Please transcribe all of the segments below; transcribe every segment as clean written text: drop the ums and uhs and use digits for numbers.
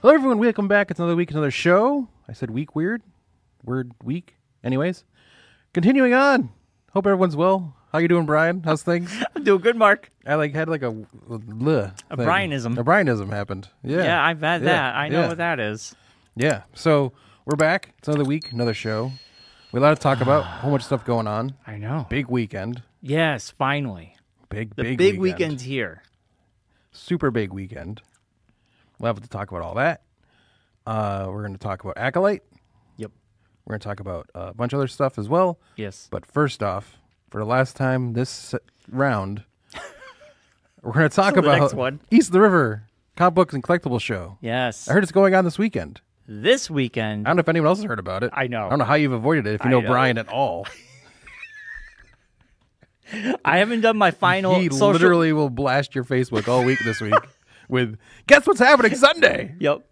Hello, everyone. Welcome back. It's another week, another show. I said week weird. Word week. Anyways, continuing on. Hope everyone's well. How you doing, Brian? How's things? I'm doing good, Mark. I had like a Bryanism. A Bryanism happened. Yeah. Yeah, I've had that. I know what that is. Yeah. So we're back. It's another week, another show. We have a lot to talk about. A whole bunch of stuff going on. I know. Big weekend. Yes, finally. Big big weekend's here. Super big weekend. We'll have to talk about all that. We're going to talk about Acolyte. Yep. We're going to talk about a bunch of other stuff as well. Yes. But first off, for the last time this round, we're going to talk about next one. East of the River comic books and collectibles show. Yes. I heard it's going on this weekend. This weekend. I don't know if anyone else has heard about it. I know. I don't know how you've avoided it if you know Brian at all. I haven't done my final He literally will blast your Facebook all week this week with, guess what's happening Sunday? Yep.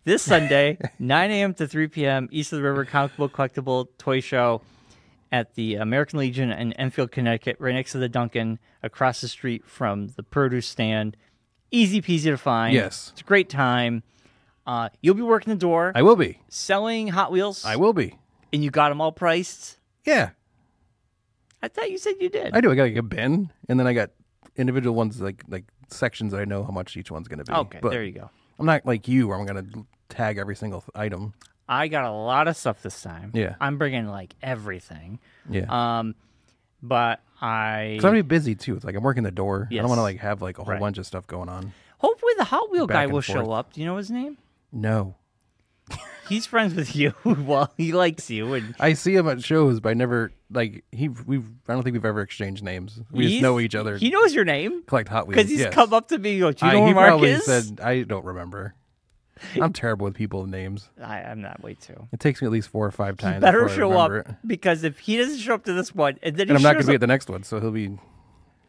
This Sunday, 9 a.m. to 3 p.m., East of the River Comic Book Collectible Toy Show at the American Legion in Enfield, Connecticut, right next to the Dunkin', across the street from the produce stand. Easy peasy to find. Yes. It's a great time. You'll be working the door. I will be. Selling Hot Wheels. I will be. And you got them all priced? Yeah. I thought you said you did. I do. I got like a bin, and then I got individual ones, like sections that I know how much each one's going to be. Okay, but there you go. I'm not like you, where I'm going to tag every single item. I got a lot of stuff this time. Yeah. I'm bringing like everything. Yeah. But Because I'm going to be busy too. It's like I'm working the door. Yes. I don't want to like have like a whole Right. bunch of stuff going on. Hopefully the Hot Wheel Back guy and will forth. show up. Do you know his name? No. He's friends with you. Well, he likes you. And I see him at shows, but I never like I don't think we've ever exchanged names. We just know each other. He knows your name Collect Hot Wheels because he's yes. come up to me and go, do you know he where Mark probably is? said I don't remember. I'm terrible with people and names. I'm that way too. It takes me at least 4 or 5 times. He better before I show remember up it. because if he doesn't show up to this one, and then And I'm not going going to be at the next one, so he'll be. Yeah,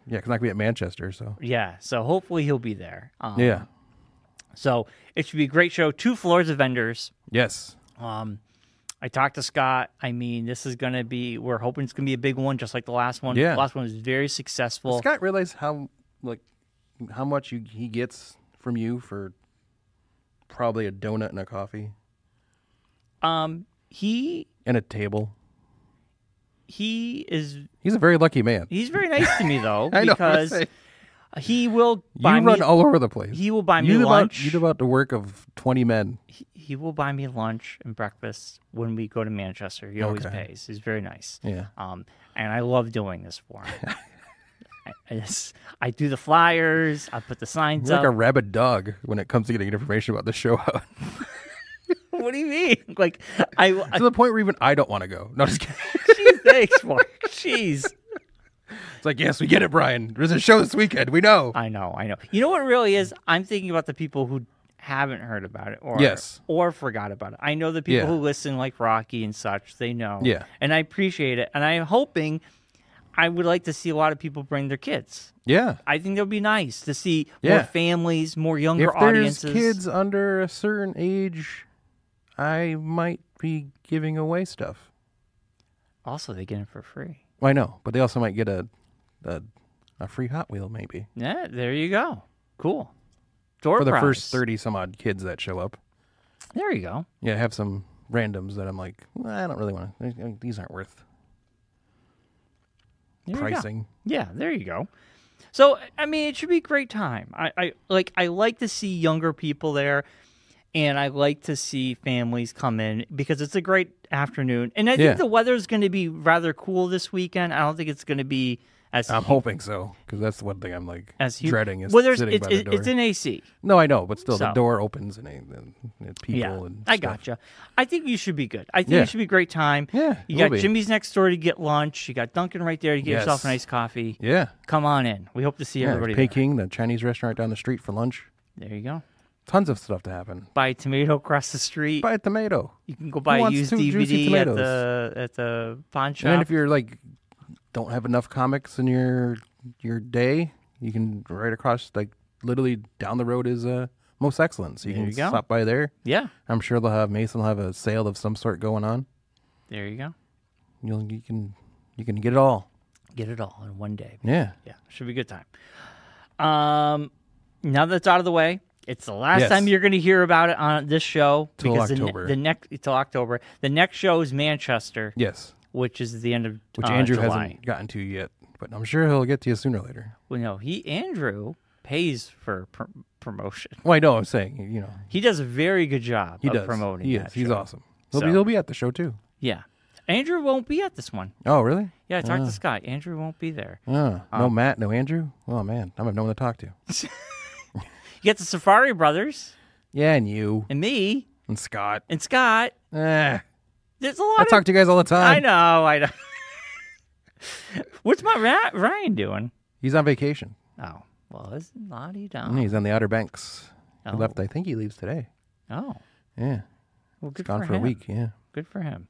because I'm not going to be at Manchester, so. Yeah, so hopefully he'll be there. Yeah. So it should be a great show. 2 floors of vendors. Yes. I talked to Scott. I mean, this is going to be, we're hoping it's going to be a big one, just like the last one. Yeah. The last one was very successful. Does Scott realize how much he gets from you for probably a donut and a coffee? He And a table. He's He's a very lucky man. very nice to me, though, I know. because he will buy You run all over the place. He will buy me lunch. You do about the work of 20 men. He will buy me lunch and breakfast when we go to Manchester. He always Okay. pays. He's very nice. Yeah. And I love doing this for him. I do the flyers. I put the signs You're up. like a rabid dog when it comes to getting information about the show out. What do you mean? Like To the point where even I don't want to go. No, just kidding. Jeez, thanks, Mark. Jeez. It's like, yes, we get it, Brian. There's a show this weekend. We know. I know. You know what it really is? I'm thinking about the people who haven't heard about it or forgot about it. I know the people who listen, like Rocky and such, they know. Yeah. And I appreciate it. And I'm hoping, I would like to see a lot of people bring their kids. Yeah. I think that would be nice to see more families, more younger If there's audiences. kids under a certain age, I might be giving away stuff. Also, they get it for free. Well, I know, but they also might get a free Hot Wheel, maybe. Yeah, there you go. Cool. Door For the prize. first 30 some odd kids that show up. There you go. Yeah, I have some randoms that I'm like, well, I don't really want to. These aren't worth There you go. pricing. Yeah, there you go. So, I mean, it should be a great time. I like to see younger people there, and I like to see families come in because it's a great afternoon. And I think the weather's going to be rather cool this weekend. I don't think it's going to be as I'm hoping so, because that's the one thing I'm like dreading is sitting by the door. It's in AC. No, I know, but still, the So. door opens and it's people Yeah, and I stuff. gotcha. I think you should be good. I think it should be a great time. Yeah, You it got will be. Jimmy's next door to get lunch. You got Dunkin' right there to get yourself Yes. a nice coffee. Yeah. Come on in. We hope to see everybody there. Peking, the Chinese restaurant down the street for lunch. There you go. Tons of stuff to happen. Buy a tomato across the street. Buy a tomato. You can go buy a wants used 2 juicy DVD tomatoes? at the pawn shop. And then if you're like don't have enough comics in your day, you can right across, like literally down the road is Most Excellent. So you There can you go. stop by there. Yeah, I'm sure Mason will have a sale of some sort going on. there you go. You can get it all. Get it all in one day. Yeah. Yeah, should be a good time. Now that it's out of the way, It's the last Yes. time you're going to hear about it on this show. Till because October. Till October. The next show is Manchester, Yes. which is the end of Which Andrew July. hasn't gotten to yet, but I'm sure he'll get to you sooner or later. Well, no, Andrew pays for promotion. Well, I know. I'm saying, He does a very good job he of does. promoting He that is. He's show. awesome. So- He'll be at the show too. Yeah. Andrew won't be at this one. Oh, really? Yeah, I talked to Scott. Andrew won't be there. No Matt, no Andrew. Oh man, I have no one to talk to. You get the Safari Brothers Yeah, and you and me and Scott. and Scott. Eh, There's a lot I talk to you guys all the time. I know. What's my Ryan doing? He's on vacation. Oh, well, it's Lottie down. He's on the Outer Banks. Oh. He left. I think he leaves today. Oh, Yeah, well, good he's gone for for him. a week. Yeah, Good for him.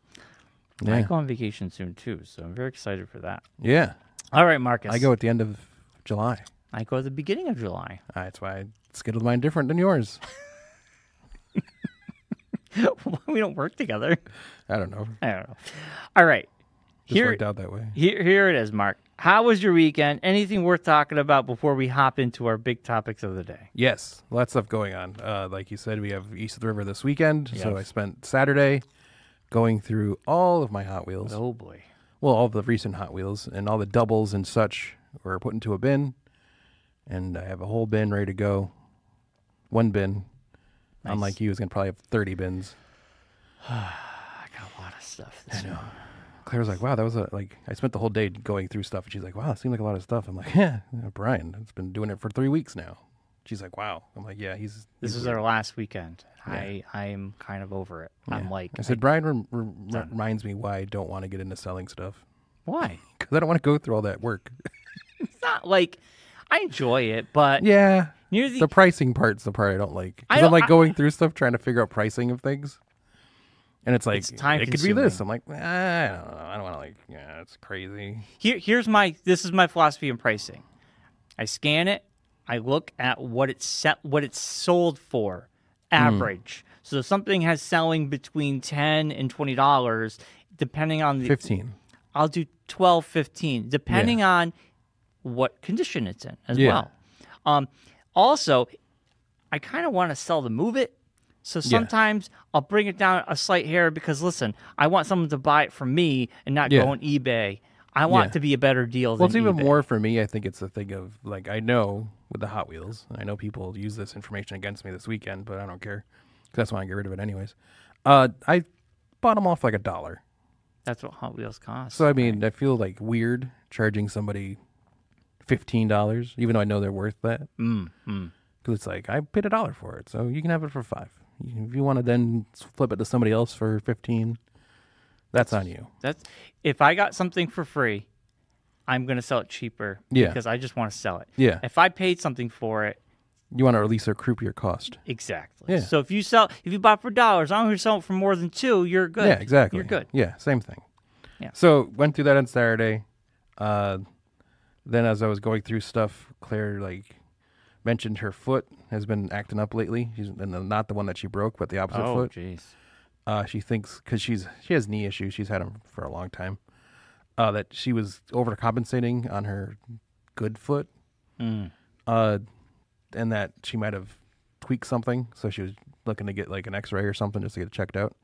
yeah, I go on vacation soon too, so I'm very excited for that. yeah. All right, Marcus. I go at the end of July. I go at the beginning of July. That's why I scheduled mine different than yours. We don't work together. I don't know. I don't know. All right. Just worked out that way. Here it is, Mark. How was your weekend? Anything worth talking about before we hop into our big topics of the day? Yes, lots of stuff going on. Like you said, we have East of the River this weekend. So Yes. I spent Saturday going through all of my Hot Wheels. Oh boy. Well, all the recent Hot Wheels and all the doubles and such were put into a bin. And I have a whole bin ready to go. One bin. Nice. Unlike you, is going to probably have 30 bins. I got a lot of stuff. I know. Claire was like, wow, that was I spent the whole day going through stuff. And she's like, wow, it seemed like a lot of stuff. I'm like, yeah, Brian, it's been doing it for 3 weeks now. She's like, wow. I'm like, yeah, This he's is weird. our last weekend. Yeah. I'm kind of over it. Yeah. I'm like, I said, Brian reminds me why I don't want to get into selling stuff. why? Because I don't want to go through all that work. It's not like I enjoy it, but Yeah. near The pricing part's the part I don't like. I Because don't- I'm like going through stuff trying to figure out pricing of things. And it's like, It's time it could be this. consuming. I'm like, I don't know. I don't want to it's crazy. this is my philosophy in pricing. I scan it. I look at what it's sold for, average. So if something has selling between $10 and $20, depending on the 15. I'll do 12, 15, depending on what condition it's in as Yeah. well. Also, I kind of want to sell to move it. So sometimes I'll bring it down a slight hair because, listen, I want someone to buy it from me and not go on eBay. I want it to be a better deal Well, than it's even eBay. more for me. I think it's a thing of, like, I know with the Hot Wheels, and I know people use this information against me this weekend, but I don't care. 'Cause that's when I get rid of it anyways. I bought them off like $1. That's what Hot Wheels cost. So, I mean, I feel like weird charging somebody $15, even though I know they're worth that. Because it's like, I paid $1 for it, so you can have it for $5. If you want to then flip it to somebody else for $15, that's on you. That's if I got something for free, I'm going to sell it cheaper because I just want to sell it. Yeah. If I paid something for it, You want to at least recoup your cost. exactly. Yeah. So if you bought for $1, as long as you sell it for more than $2, you're good. Yeah, exactly. You're good. Yeah, same thing. Yeah. So went through that on Saturday. Then as I was going through stuff, Claire mentioned her foot has been acting up lately. Not the one that she broke, but the opposite Oh, foot. jeez. She thinks because she has knee issues. She's had them for a long time. That she was overcompensating on her good foot. And that she might have tweaked something. So she was looking to get like an X-ray or something just to get it checked out.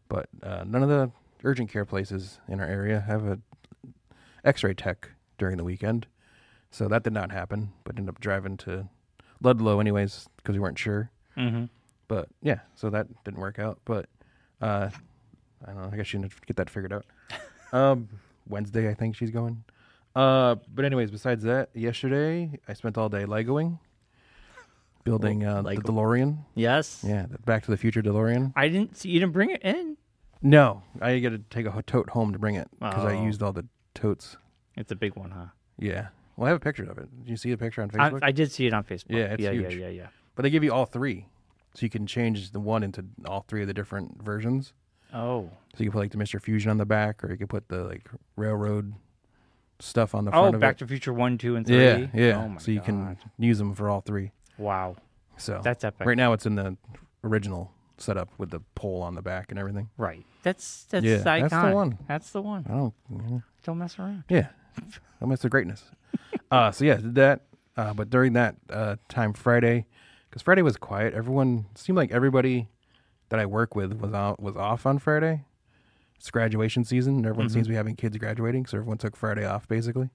But none of the urgent care places in our area have a X-ray tech during the weekend. So that did not happen, but ended up driving to Ludlow anyways because we weren't sure. Mm-hmm. But yeah, so that didn't work out. But I don't know. I guess she need to get that figured out. Wednesday, I think she's going. But anyways, besides that, yesterday I spent all day Legoing, building the DeLorean. Yes. Yeah, the Back to the Future DeLorean. You didn't bring it in. No, I got to take a tote home to bring it because I Oh. used all the totes. It's a big one, huh? Yeah. Well, I have a picture of it. Did you see the picture on Facebook? I did see it on Facebook. Yeah, it's huge. Yeah. But they give you all three. So you can change the one into all three of the different versions. Oh. So you can put like the Mr. Fusion on the back, or you can put the like railroad stuff on the front of Back it. to Future 1, 2, and 3. Yeah. Oh my So you can God. use them for all three. Wow. So That's epic. right now it's in the original setup with the pole on the back and everything. Right. That's Yeah, iconic. that's the one. That's the one. I don't. Don't mess around. Yeah, that makes the greatness. So yeah, did that. But during that time Friday, Because Friday was quiet. Seemed like everybody that I work with was off on Friday. It's graduation season, and everyone seems to be having kids graduating, so everyone took Friday off, basically.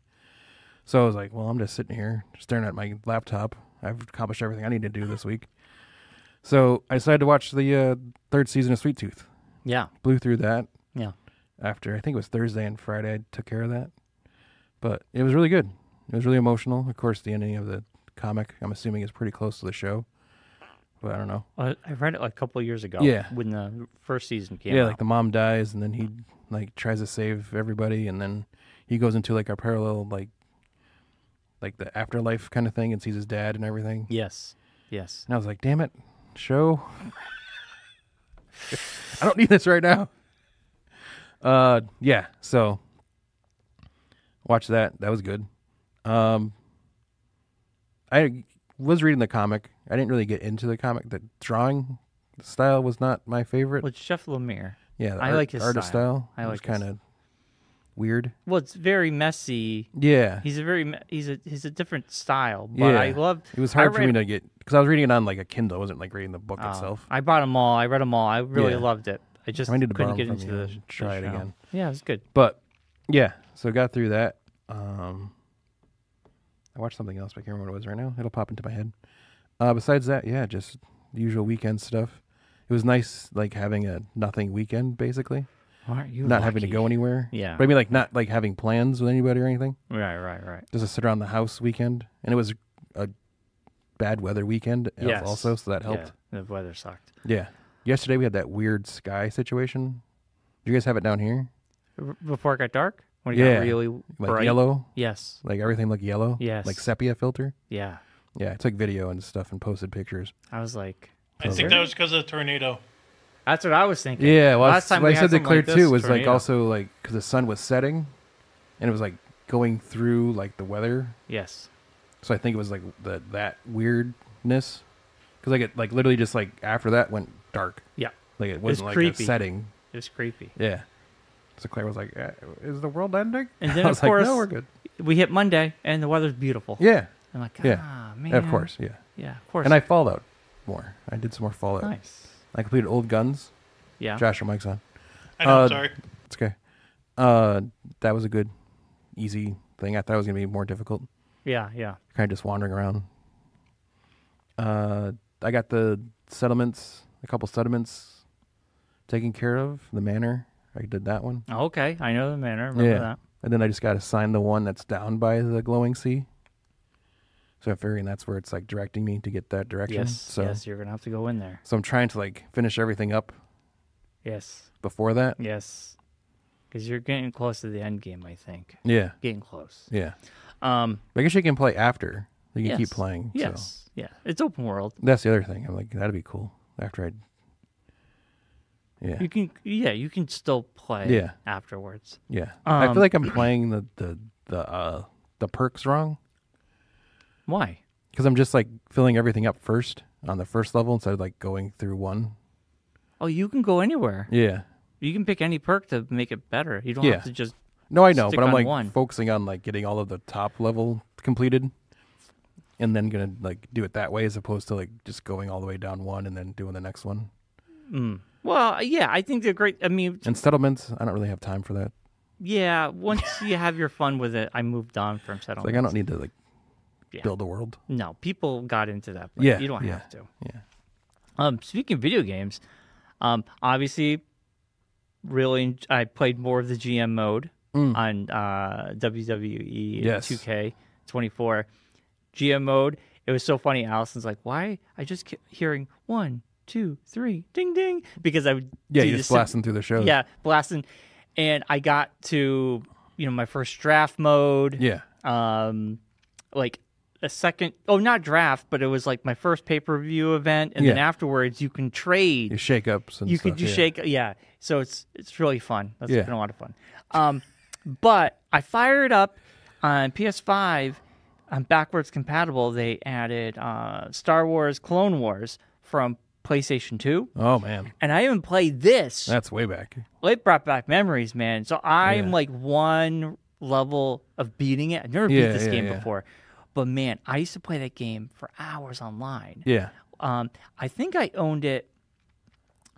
So I was like, well, I'm just sitting here staring at my laptop. I've accomplished everything I need to do this week. So I decided to watch the third season of Sweet Tooth. Yeah. Blew through that. Yeah. After, I think it was Thursday and Friday, I took care of that. But it was really good. It was really emotional. Of course, the ending of the comic, I'm assuming, is pretty close to the show. But I don't know. I read it like a couple of years ago. Yeah. When the first season came out. Yeah, like the mom dies, and then he like tries to save everybody, and then he goes into like a parallel, like the afterlife kind of thing, and sees his dad and everything. Yes. Yes. And I was like, damn it, show. I don't need this right now. Yeah, so watch that. That was good. I was reading the comic. I didn't really get into the comic. The drawing style was not my favorite. Well, it's Jeff Lemire. Yeah, I like his artist style. I like kind of weird. Well, it's very messy. Yeah, He's a different style, but I love. It was hard for me to get because I was reading it on like a Kindle. I wasn't like reading the book itself. I bought them all. I read them all. I really loved it. I just I need to couldn't borrow get them into from you the and try it show. again. Yeah, it was good. But yeah, so got through that. I watched something else, but I can't remember what it was right now. It'll pop into my head. Besides that, yeah, just the usual weekend stuff. It was nice, like having a nothing weekend, basically. Aren't you not having to go anywhere. Yeah. But I mean, like not like having plans with anybody or anything. Right. Just to sit around the house weekend, and it was a bad weather weekend also, so that helped. Yeah, the weather sucked. Yeah. Yesterday we had that weird sky situation. Did you guys have it down here? Before it got dark? When it got really like bright? yellow. Yes. Like everything looked yellow. Yes. Like sepia filter. Yeah. Yeah, I took video and stuff and posted pictures. I was like, I think that was because of the tornado. That's what I was thinking. Yeah, well, last time what we I had said to something Claire like this, too was like tornado. also like because the sun was setting, and it was like going through like the weather. Yes. So I think it was like that weirdness, because like it like literally just like after that went dark. Yeah. Like it wasn't like creepy. a setting. It was creepy. Yeah. So Claire was like, "Is the world ending?" And then I was of course, like, "No, we're good." We hit Monday and the weather's beautiful. Yeah. I'm like, Yeah. man. Of course. Yeah. Yeah, of course. And I Fallout more. I did some more Fallout. Nice. I completed Old Guns. Yeah. Josh, your mic's on. I know, sorry. It's okay. That was a good, easy thing. I thought it was gonna be more difficult. Yeah. Kind of just wandering around. I got the settlements, a couple settlements taken care of. The manor, I did that one. Oh, okay. I know the manor. Remember that. And then I just got assigned the one that's down by the glowing sea. So I'm figuring that's where it's like directing me to get that direction. Yes, you're gonna have to go in there. So I'm trying to like finish everything up Yes. before that. Yes. Because you're getting close to the end game, I think. Yeah. Getting close. Yeah. But I guess you can play after. You can keep playing. Yes. So. Yeah. It's open world. That's the other thing. I'm like, that'd be cool. After I. Yeah. You can still play afterwards. Yeah. I feel like I'm playing the perks wrong. Why? Because I'm just like filling everything up first on the first level instead of like going through one. Oh, you can go anywhere. Yeah. You can pick any perk to make it better. You don't have to just. No, I know, stick but I'm on like one. focusing on like getting all of the top level completed, and then gonna like do it that way as opposed to like just going all the way down one and then doing the next one. Well, yeah, I think they're great. I mean, And settlements, I don't really have time for that. yeah, once you have your fun with it, I moved on from It's settlements. like I don't need to like build a world. No, people got into that, but Yeah, you don't yeah. have to. Yeah. Speaking of video games, obviously, really, I played more of the GM mode on WWE Yes. 2K24 GM mode. It was so funny. Allison's like, "Why?" I just kept hearing 1, 2, 3, ding ding, because I would do You're just blasting through the shows. Yeah, blasting, and I got to my first draft mode. Yeah. Like a second, not draft, but it was like my first pay-per-view event, and then afterwards you can trade. Your shake-ups and You stuff. could do shake, so it's really fun. That's Yeah. been a lot of fun. But I fired up on PS5 on backwards compatible. They added Star Wars Clone Wars from PlayStation 2. Oh man, And I haven't played this. that's way back. It brought back memories, man. So I'm like one level of beating it. I've never beat this game before. But man, I used to play that game for hours online. Yeah. I think I owned it.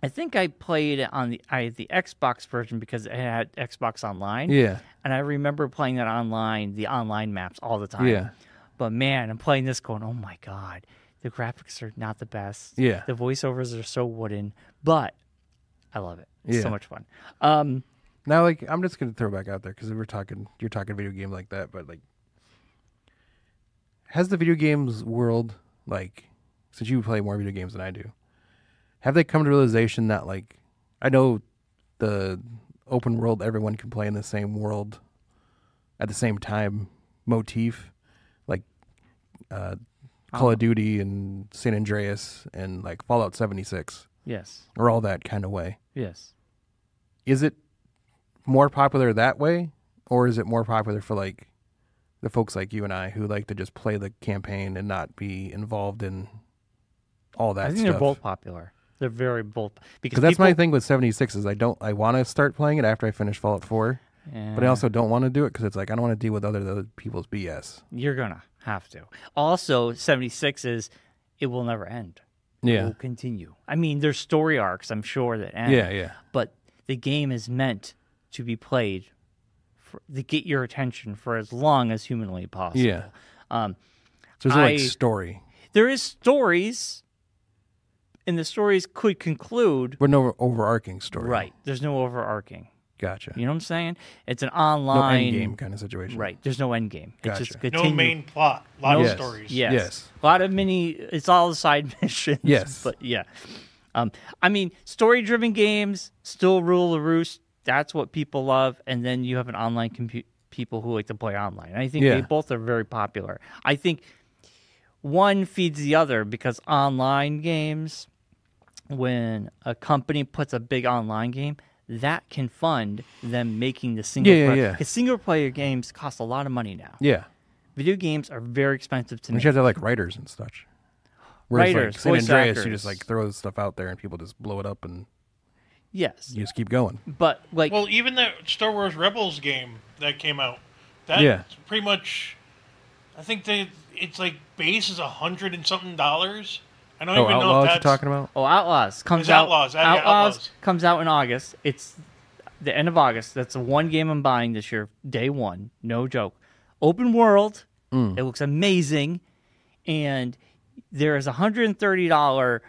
I think I played it on the Xbox version because it had Xbox Online. Yeah. And I remember playing that online, the online maps all the time. Yeah. But man, I'm playing this going, oh my God, the graphics are not the best. Yeah. The voiceovers are so wooden, but I love it. It's so Yeah. much fun. Now, like, I'm just gonna throw back out there because you're talking video game like that, but like, has the video games world, like, since you play more video games than I do, have they come to realization that, like, I know the open world, everyone can play in the same world at the same time motif, like Call of Duty and San Andreas and like Fallout 76, Yes. or all that kind of way. Yes. Is it more popular that way, or is it more popular for like the folks like you and I who like to just play the campaign and not be involved in all that I think stuff? they're both popular. They're very both Because that's my thing with 76 is I want to start playing it after I finish Fallout 4, but I also don't want to do it because it's like I don't want to deal with other people's BS. You're gonna have to. Also, 76 is it will never end. It Yeah. will continue. I mean, there's story arcs, I'm sure, that end. Yeah. But the game is meant to be played to get your attention for as long as humanly possible. Yeah. So there's no like story, There is stories, and the stories could conclude. but no overarching story. Right. There's no overarching. Gotcha. You know what I'm saying? It's an No online end game kind of situation. Right. There's no end game. Gotcha. It's just No continue. main plot. A lot Yes. of stories. Yes. A lot of it's all side missions. Yes. But yeah. I mean, story-driven games still rule the roost. That's what people love. And then you have an online people who like to play online. And I think they both are very popular. I think one feeds the other because online games, when a company puts a big online game, that can fund them making the single player. Yeah. Because single player games cost a lot of money now. Yeah. Video games are very expensive to And make. you have to have like writers and such. Whereas Writers, like San voice Andreas, actors. you just like throw stuff out there and people just blow it up and Yes. you just keep going. But like Well, even that Star Wars Rebels game that came out, that's Yeah. pretty much. I think it's like base is $100 and something. I don't Oh, even know Outlaws if you're that's talking about? Outlaws comes It's out. Outlaws. Yeah, Outlaws. Comes out in August. It's the end of August. That's the one game I'm buying this year. Day one, no joke. Open world. It looks amazing, and there is $130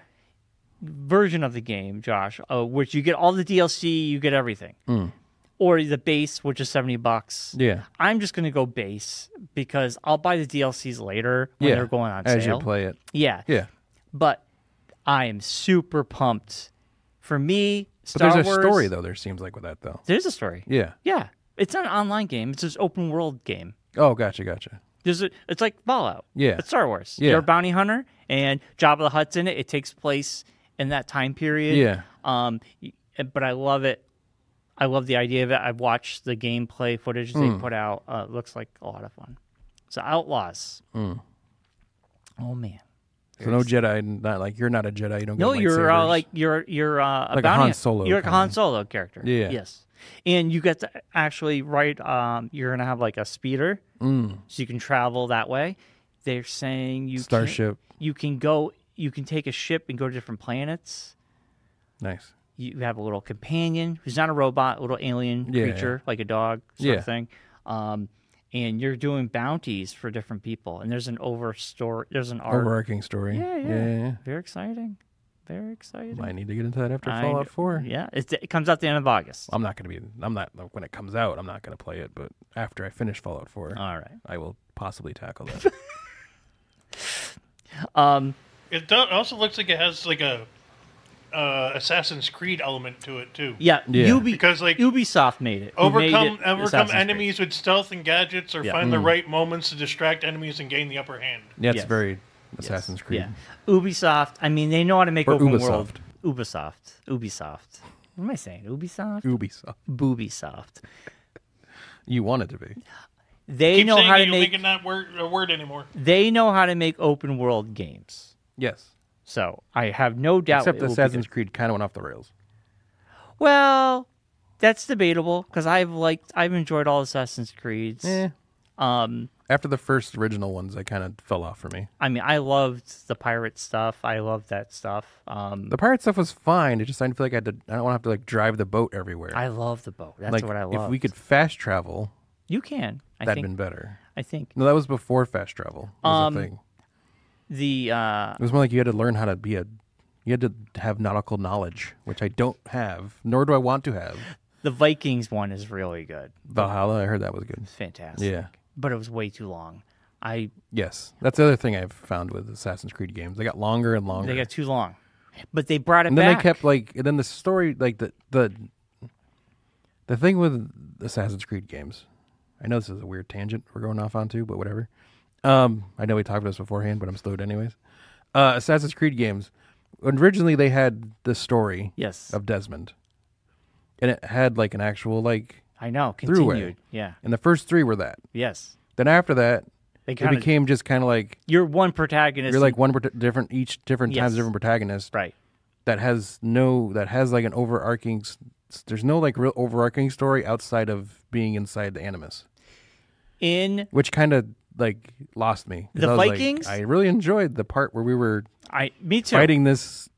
version of the game, Josh, which you get all the DLC, you get everything, or the base, which is $70. Yeah. I'm just gonna go base because I'll buy the DLCs later when they're going on as sale. you play it. Yeah. Yeah. But I am super pumped. For me, But Star there's a Wars, story though, there seems like with that though. There's a story. Yeah. Yeah. It's not an online game. It's just open world game. Oh, gotcha. It's like Fallout. Yeah. It's Star Wars. Yeah. You're a bounty hunter, and Jabba the Hutt's in it. It takes place in that time period. Yeah. But I love it. I love the idea of it. I've watched the gameplay footage they put out. It looks like a lot of fun. So Outlaws. Oh man. So no Jedi, not like you're not a Jedi. You don't. No, get you're lightsabers. you're a Like a bounty Han Solo You're like a kinda. Han Solo character. Yeah. Yes. And you get to actually write. You're gonna have like a speeder, so you can travel that way. They're saying you Starship. You can go. You can take a ship and go to different planets. Nice. You have a little companion who's not a robot, a little alien creature like a dog sort of thing. And you're doing bounties for different people. And there's an There's an arc. Overarching story. Yeah. Very exciting. Very exciting. I need to get into that after Fallout 4. Yeah, it comes out the end of August. I'm not when it comes out. I'm not gonna play it, but after I finish Fallout 4, All right. I will possibly tackle that. It also looks like it has like a Assassin's Creed element to it too. Yeah. Because, like, Ubisoft made it. Who made Overcome it Assassin's Creed. enemies with stealth and gadgets, or find the right moments to distract enemies and gain the upper hand. Yeah, it's Yes. very Assassin's Creed. Yeah. Ubisoft. I mean, they know how to make Or open Ubisoft. world. Ubisoft. What am I saying? Ubisoft? Ubisoft. Boobisoft. You want it to be. They Keep know saying how it, to you're make. making that a word anymore. They know how to make open world games. Yes. So I have no doubt. Except it will be Assassin's good. Creed kind of went off the rails. Well, that's debatable because I've enjoyed all Assassin's Creeds. Eh. after the first original ones, I kind of fell off for me. I mean, I loved the pirate stuff. I loved that stuff. The pirate stuff was fine. It just I didn't feel like I don't want to have to like drive the boat everywhere. I love the boat. That's like, what I love. If we could fast travel, you can. that'd been better. I think No, that was before fast travel. Was a thing. the It was more like you had to learn how to be you had to have nautical knowledge, which I don't have, nor do I want to have. the Vikings one is really good. Valhalla, I heard that was good. It's fantastic. Yeah. But it was way too long. Yes, that's the other thing I've found with Assassin's Creed games. They got longer and longer. They got too long. But they brought it and then back. they kept and then the story, like the thing with Assassin's Creed games. I know this is a weird tangent we're going off onto, but whatever. I know we talked about this beforehand, but I'm slowed anyways. Assassin's Creed games. Originally, they had the story Yes. of Desmond, and it had like an actual I know. throughway. Continued. Yeah. And the first 3 were that. Yes. Then after that, They it kind of became just kind of like you're one protagonist. you're like one different Yes. times different protagonist right. that has like an overarching. There's no like real overarching story outside of being inside the Animus, which kind of like lost me. 'Cause The I was like, Vikings? I really enjoyed the part where we were Me too. fighting this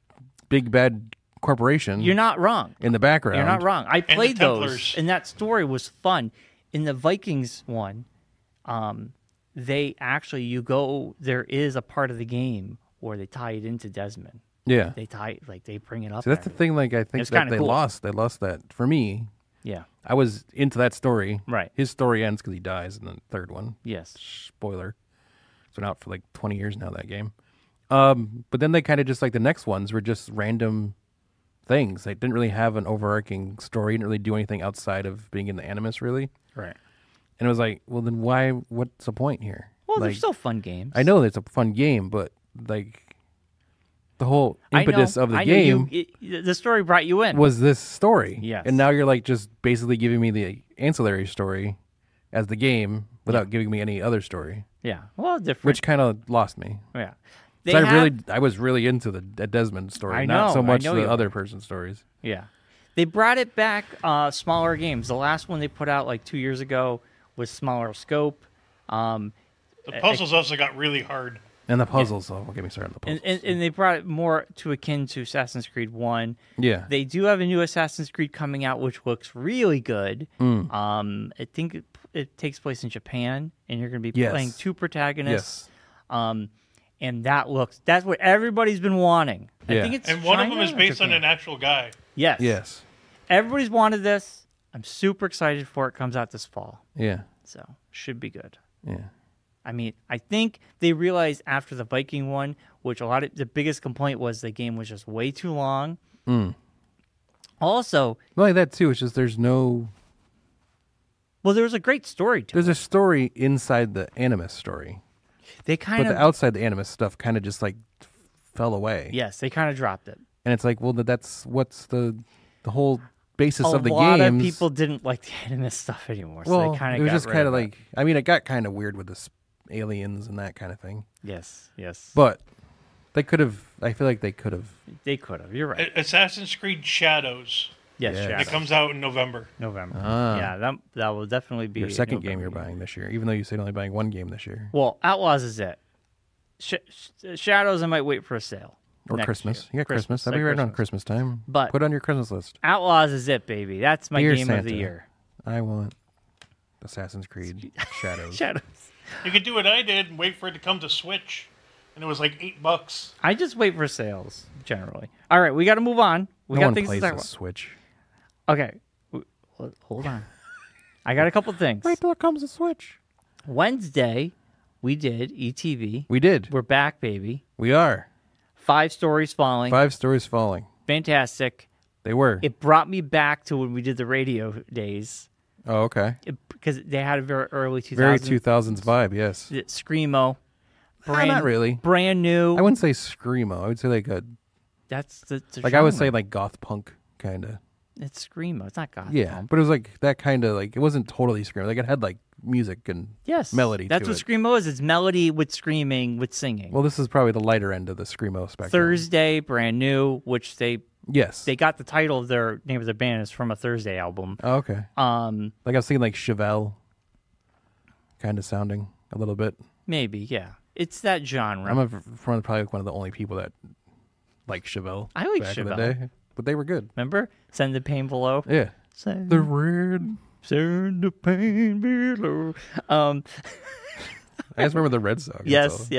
big bad corporation. You're not wrong. in the background. You're not wrong. I played those, Templars. and that story was fun. In the Vikings one, they actually there is a part of the game where they tie it into Desmond. Yeah. They bring it up. So that's the thing. Like I think It's that kinda they cool. lost. They lost that for me. Yeah. I was into that story. Right. His story ends because he dies in the third one. Yes. Spoiler. It's been out for like 20 years now, that game. But then they kind of just like the next ones were just random things. They didn't really have an overarching story. Didn't really do anything outside of being in the Animus, really. Right. And it was like, well, then why? What's the point here? Well, like, they're still fun games. I know it's a fun game, but like the whole impetus of the I know game the story brought you in. was this story. Yes. And now you're like just basically giving me the ancillary story as the game without giving me any other story, Yeah. Well, different. which kind of lost me. Yeah. 'Cause I was really into the Desmond story, I not know, so I much know the you other were. person's stories. Yeah. They brought it back, smaller games. The last one they put out like 2 years ago was smaller scope. The puzzles also got really hard. And the puzzles, don't get me started on the puzzles. And they brought it more to akin to Assassin's Creed 1. Yeah. They do have a new Assassin's Creed coming out, which looks really good. Mm. I think it takes place in Japan, and you're going to be Yes. playing 2 protagonists. Yes. And that's what everybody's been wanting. I Yeah. think it's And one of them China is or based on Japan? an actual guy. Yes. Yes. Everybody's wanted this. I'm super excited for it. Comes out this fall. Yeah. So, should be good. Yeah. I mean, I think they realized after the Viking one, which the biggest complaint was the game was just way too long. Mm. Also, Not like that too. It's just there's well, there was a great story to it. a story inside the Animus story, They kind but of the outside the Animus stuff kind of just like fell away. yes, they kind of dropped it. And it's like, well, what's the whole basis A of the lot games. of people didn't like the Animus stuff anymore, so Well, they kind of it was just kind of like, I mean, it got kind of weird with the aliens and that kind of thing. yes, But they could have. I feel like they could have. they could have. You're right. Assassin's Creed Shadows. Yes, Yeah. Shadows. It comes out in November. November. Ah. Yeah, that will definitely be Your second November. game you're buying this year, even though you said only buying one game this year. Well, Outlaws is it. Shadows, I might wait for a sale. Or next Christmas. year. You got Christmas. That'll like be right on Christmas. Christmas time. But- put it on your Christmas list. Outlaws is it, baby. That's my Dear game of Santa. the year. I want Assassin's Creed Shadows. Shadows. You could do what I did and wait for it to come to Switch, and it was like $8. I just wait for sales generally. All right, we got to move on. We No got one things plays to talk the about. Switch. Okay, hold on. I got a couple things. Wait till it comes to Switch. Wednesday, we did ETV. We did. We're back, baby. We are. 5 stories falling. 5 stories falling. Fantastic. They were. It brought me back to when we did the radio days Oh, okay. because they had a very early 2000s. Very 2000s vibe, yes. Screamo. Not really. Brand new. I wouldn't say screamo. I would say like a That's the like I would genre. say like goth punk kind of. It's screamo. It's not goth. Yeah, but it was like that kind of like it wasn't totally screamo. Like it had like music and Yes. melody. That's to what it. screamo is. It's melody with screaming with singing. Well, this is probably the lighter end of the screamo spectrum. Thursday, brand new, which they Yes. got the title of their name of their band is from a Thursday album. Oh, okay. Like I was thinking like Chevelle kind of sounding. a little bit. Maybe, yeah. It's that genre. I'm probably one of the only people that like Chevelle. I like back in the Chevelle. day, but they were good. Remember? Send the pain below. Yeah. Send The red. the pain below. I just remember the red song. Yes.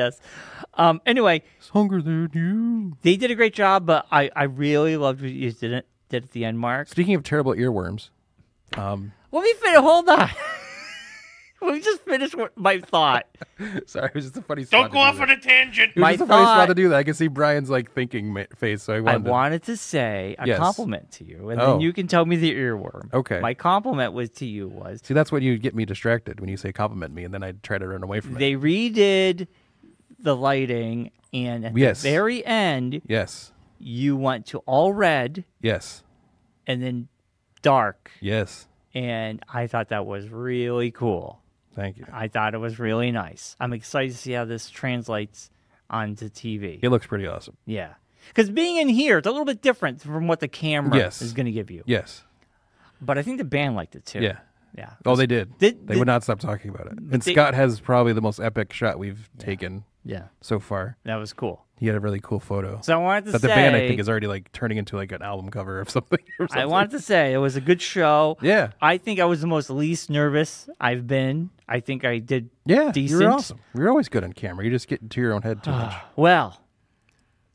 Anyway, It's hungrier than you. they did a great job, but I really loved what you did at the end, Mark. Speaking of terrible earworms, Let me finish. Hold on. Let me just finish my thought. sorry, it was just a funny spot. Don't go off on a tangent. It was My just a funny spot thought- to do that. I can see Brian's like thinking face, so I wanted. to say a Yes. compliment to you, and Oh. then you can tell me the earworm. Okay. My compliment was to you was See, that's what you get me distracted when you say compliment me, and then I try to run away from it. they redid the lighting, and at Yes. the very end, Yes. you went to all red Yes. and then dark, Yes. and I thought that was really cool. Thank you. I thought it was really nice. I'm excited to see how this translates onto TV. It looks pretty awesome. Yeah. Because being in here, it's a little bit different from what the camera Yes. is going to give you. Yes. But I think the band liked it too. Yeah. Yeah. Oh, they did. They would not stop talking about it. And they- Scott has probably the most epic shot we've taken Yeah. so far. That was cool. He had a really cool photo. So I wanted to That say. the band, I think, is already like turning into like an album cover of something. Or something. I wanted to say it was a good show. Yeah. I think I was the most least nervous I've been. I think I did Yeah. decent. You were awesome. You're always good on camera. You just get into your own head too much. Well,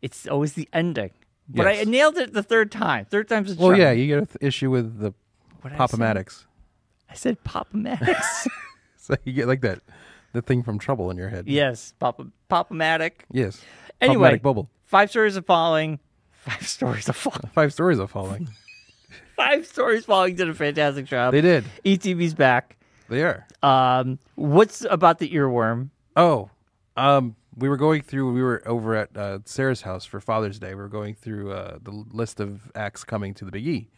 it's always the ending. But Yes. I nailed it the third time. Third time's a charm. Well, yeah, you get an issue with the What did I say? Pop-O-Matics. I said Pop-O-Matics. So you get like that, the thing from Trouble in your head. Yes, Pop-O-Matic. Yes. Anyway, Pop-O-Matic bubble. 5 stories of falling. 5 stories of falling. 5 stories of falling. 5 stories falling did a fantastic job. They did. ETV's back. They are. What's about the earworm? Oh, we were over at Sarah's house for Father's Day. We were going through the list of acts coming to the Big E.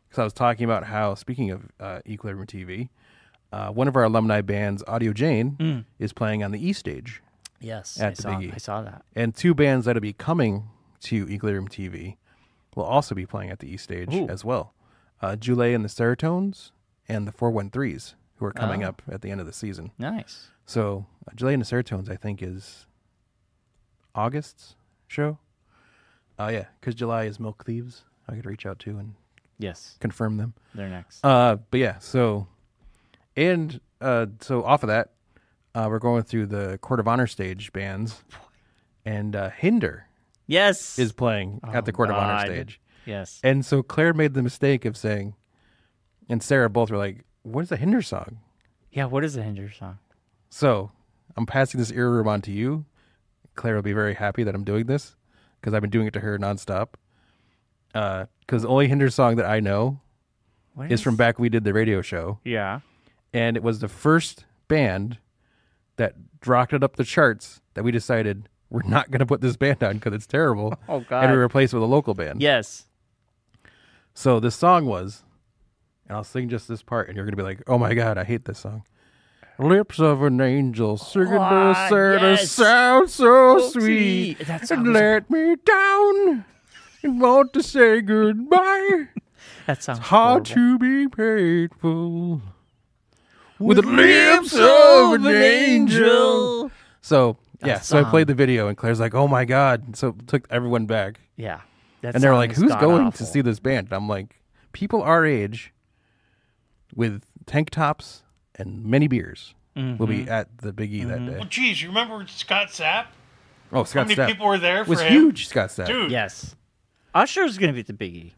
Because I was talking about how, speaking of Equilibrium TV, one of our alumni bands, Audio Jane, is playing on the E stage. Yes, At the Big E. I saw that. And 2 bands that'll be coming to Equilibrium TV will also be playing at the E stage Ooh. as well. Julie and the Serotones and the 413s, who are coming up at the end of the season. Nice. So Julie and the Serotones, I think, is August's show. Yeah, because July is Milk Thieves. I could reach out to and Yes, confirm them. they're next. But yeah, so off of that, we're going through the Court of Honor stage bands, and Hinder Yes. is playing at the Court of Honor stage. Yes. And so Claire made the mistake of saying, and Sarah both were like, "What is a Hinder song?" Yeah, what is the Hinder song? So I'm passing this earworm on to you. Claire will be very happy that I'm doing this because I've been doing it to her nonstop. Because the only Hinder song that I know What is from back when we did the radio show. Yeah. And it was the first band that rocketed up the charts that we decided we're not going to put this band on because it's terrible. Oh, God. And we replaced it with a local band. Yes. So this song was, and I'll sing just this part, and you're going to be like, oh my God, I hate this song. Lips of an angel singing the saddest yes. sound so So sweet. sweet. That And song was- let me down and want to say goodbye. That sounds Hard horrible. to be painful with the lips of an angel. So, yeah, so I song. played the video, and Claire's like, oh my God. So it took everyone back. Yeah. That And they're song like, is who's going to god-awful. see this band? And I'm like, people our age with tank tops and many beers will be at the Big E that day. Well, geez, you remember Scott Sapp? Oh, How Scott many Stapp people were there for was him? huge, Scott Stapp. Dude. Yes. Usher's going to be at the Big E.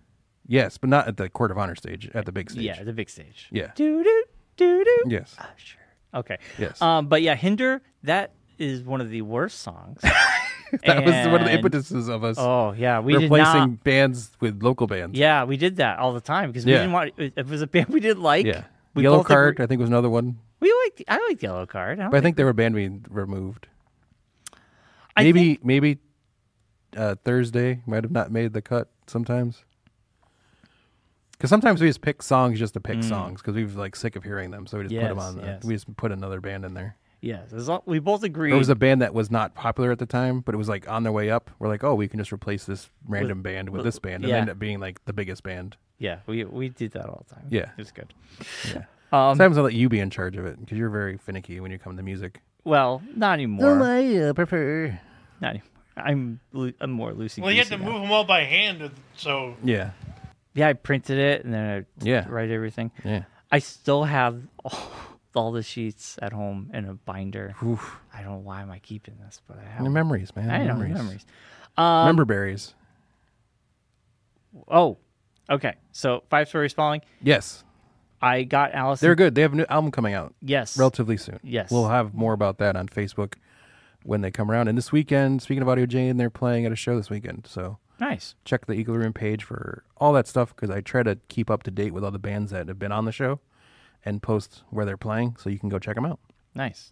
Yes, but not at the Court of Honor stage, at the big stage. Yeah, the big stage. Yeah. Doo-doo, doo-doo. Yes. Usher. Okay. Yes. But yeah, Hinder, that is one of the worst songs. That was one of the And- impetuses of us Oh, yeah. We did replacing not. bands with local bands. Yeah, we did that all the time because we Yeah. didn't want. If it was a band we didn't like. Yeah. We Yellow both Card, agree- I think, was another one. I liked Yellow Card. But I think they were a band we removed. I Maybe Thursday might have not made the cut sometimes. Because sometimes we just pick songs just to pick songs because we've like sick of hearing them, so we just put them Yes, on. yes. We just put another band in there. Yes, we both agreed. There was a band that was not popular at the time, but it was like on their way up. We're like, oh, we can just replace this random band with this band, and yeah. end up being like the biggest band. Yeah, we did that all the time. Yeah. It was good. Yeah. Um, Sometimes I'll let you be in charge of it because you're very finicky when you come to music. Well, not anymore. I prefer. Not anymore. I'm more loosey. Well, you had to move them all by hand, so Yeah. Yeah, I printed it and then I Yeah. write everything. Yeah. I still have all the sheets at home in a binder. Oof. I don't know why am I keeping this, but I have The memories, man. I know memories. memories. Remember berries. Oh, okay. So 5 Stories Falling. Yes. I got Allison. They're good. They have a new album coming out Yes. relatively soon. Yes. We'll have more about that on Facebook when they come around. And this weekend, speaking of Audio Jane, they're playing at a show this weekend. So Nice. check the Eagle Room page for all that stuff because I try to keep up to date with all the bands that have been on the show and post where they're playing so you can go check them out. Nice.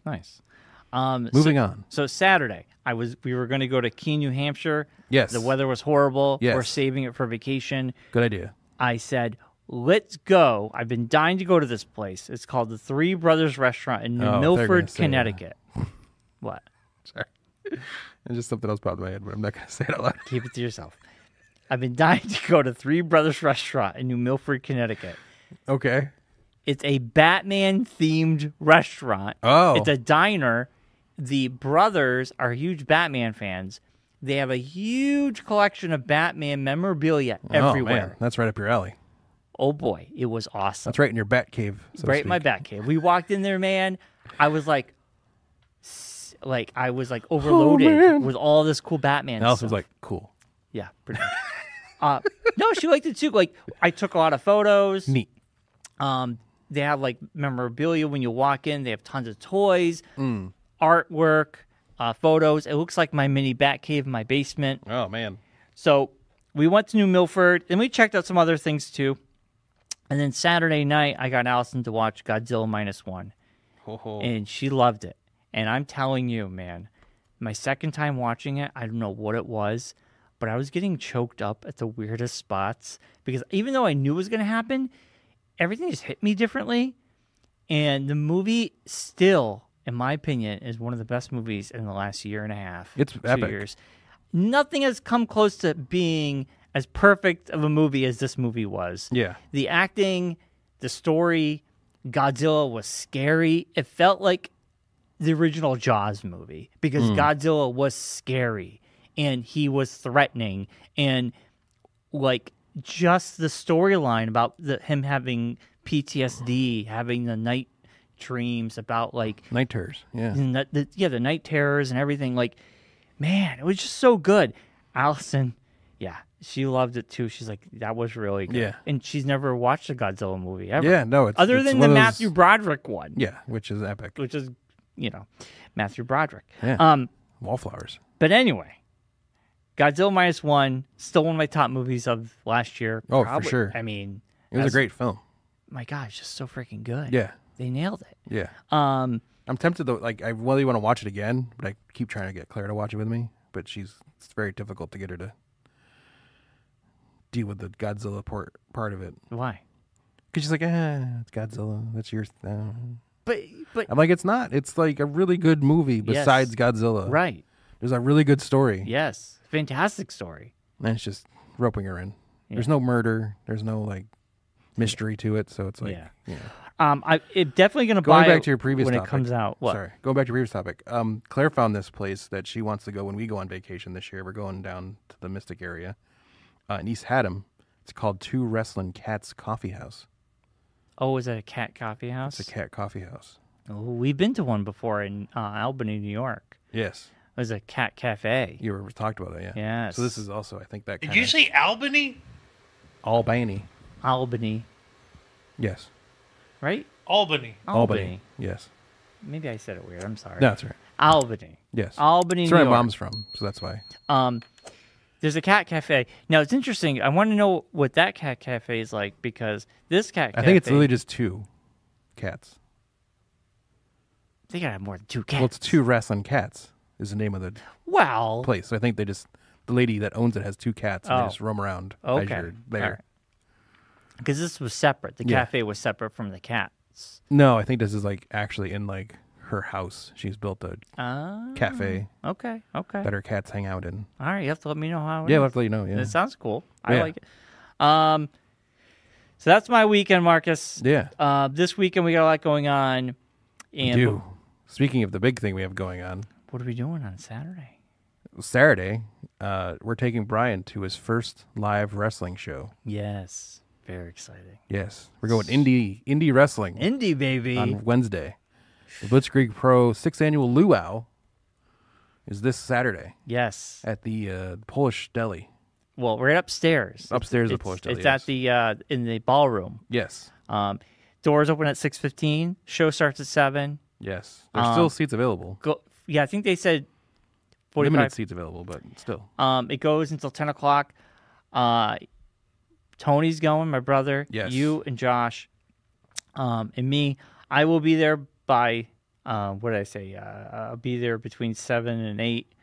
Moving on. So Saturday, we were going to go to Keene, New Hampshire. Yes. The weather was horrible. Yes. We're saving it for vacation. Good idea. I said, let's go. I've been dying to go to this place. It's called the Three Brothers Restaurant in New Oh, they're Milford, gonna say Connecticut. What? Sorry. And just something else popped in my head, but I'm not going to say it out loud. Keep it to yourself. I've been dying to go to Three Brothers Restaurant in New Milford, Connecticut. Okay. It's a Batman-themed restaurant. Oh. It's a diner. The brothers are huge Batman fans. They have a huge collection of Batman memorabilia Oh, man. everywhere. That's right up your alley. Oh, boy. It was awesome. That's right in your bat cave. So to Right in my speak. bat cave. We walked in there, man. I was like overloaded with all this cool Batman Alice stuff. was like, cool. Yeah, pretty much. No, she liked it too. Like, I took a lot of photos. Neat. They have like memorabilia when you walk in. They have tons of toys, artwork, photos. It looks like my mini bat cave in my basement. Oh, man. So we went to New Milford, and we checked out some other things too. And then Saturday night, I got Allison to watch Godzilla -1, and she loved it. And I'm telling you, man, my second time watching it, I don't know what it was, but I was getting choked up at the weirdest spots because even though I knew it was going to happen, everything just hit me differently. And the movie still, in my opinion, is one of the best movies in the last year and a half. It's 2 epic. years. Nothing has come close to being as perfect of a movie as this movie was. Yeah. The acting, the story, Godzilla was scary. It felt like the original Jaws movie because Godzilla was scary and he was threatening, and like just the storyline about him having PTSD, having the night dreams about like Night terrors. Yeah. the night terrors and everything. Like, man, it was just so good. Allison, yeah, she loved it too. She's like, that was really good. Yeah. And she's never watched a Godzilla movie ever. Yeah, no, it's Other it's than one the of those- Matthew Broderick one. Yeah, which is epic. Which is, Matthew Broderick. Yeah. Wallflowers. But anyway, Godzilla -1, still one of my top movies of last year. Oh, for sure. I mean, It was a great film. my God, it's just so freaking good. Yeah. They nailed it. Yeah. Um, I'm tempted though. Like, I really want to watch it again, but I keep trying to get Claire to watch it with me. But it's very difficult to get her to deal with the Godzilla part of it. why? Because she's like, it's Godzilla. That's yours. But I'm like, it's not. It's like a really good movie besides Godzilla. right. There's a really good story. Yes. Fantastic story. And it's just roping her in. There's no murder. There's no like mystery to it. So it's like, Yeah. I'm definitely going to Going buy back it to your previous when topic. it comes out. What? Sorry. Going back to your previous topic. Claire found this place that she wants to go when we go on vacation this year. We're going down to the Mystic area in East Haddam. It's called Two Wrestling Cats Coffee House. Oh, is it a cat coffee house? It's a cat coffee house. Oh, we've been to one before in Albany, New York. Yes. It was a cat cafe. You were talked about that, yeah. Yes. So this is also, I think, that Did kind you say Albany? Albany. Albany, Yes. right? Albany. Yes. Maybe I said it weird. I'm sorry. No, that's right. Albany. Yes. Albany, That's New where York. my mom's from, so that's why. There's a cat cafe. Now, it's interesting. I want to know what that cat cafe is like because this cat cafe... I think it's really just two cats. They gotta have more than 2 cats. Well, it's Two Wrestling Cats is the name of the Well, place. So I think the lady that owns it has 2 cats, and Oh. they just roam around Okay. as you're there. All right. Because this was separate. The Yeah. cafe was separate from the cats. No, I think this is like actually in like her house. She's built a Oh. cafe Okay. that her cats hang out in. All right. You have to let me know how it Yeah, is. we'll have to let you know. Yeah. It sounds cool. I Yeah. like it. So that's my weekend, Marcus. Yeah. This weekend we got a lot going on. And do. speaking of the big thing we have going on, What are we doing on Saturday? Saturday, we're taking Bryan to his first live wrestling show. Yes. Very exciting. Yes, we're going indie wrestling Indie, baby. on Wednesday. The Blitzkrieg Pro 6th Annual Luau is this Saturday Yes. at the Polish Deli. Well, right upstairs. Upstairs at the Polish Deli. It's at the in the ballroom. Yes. Doors open at 6:15. Show starts at 7. Yes. There's still seats available. Yeah, I think they said 45. Limited seats available, but still. It goes until 10 o'clock. Tony's going, my brother. Yes. You and Josh, and me. I will be there by, what did I say? I'll be there between 7 and 8.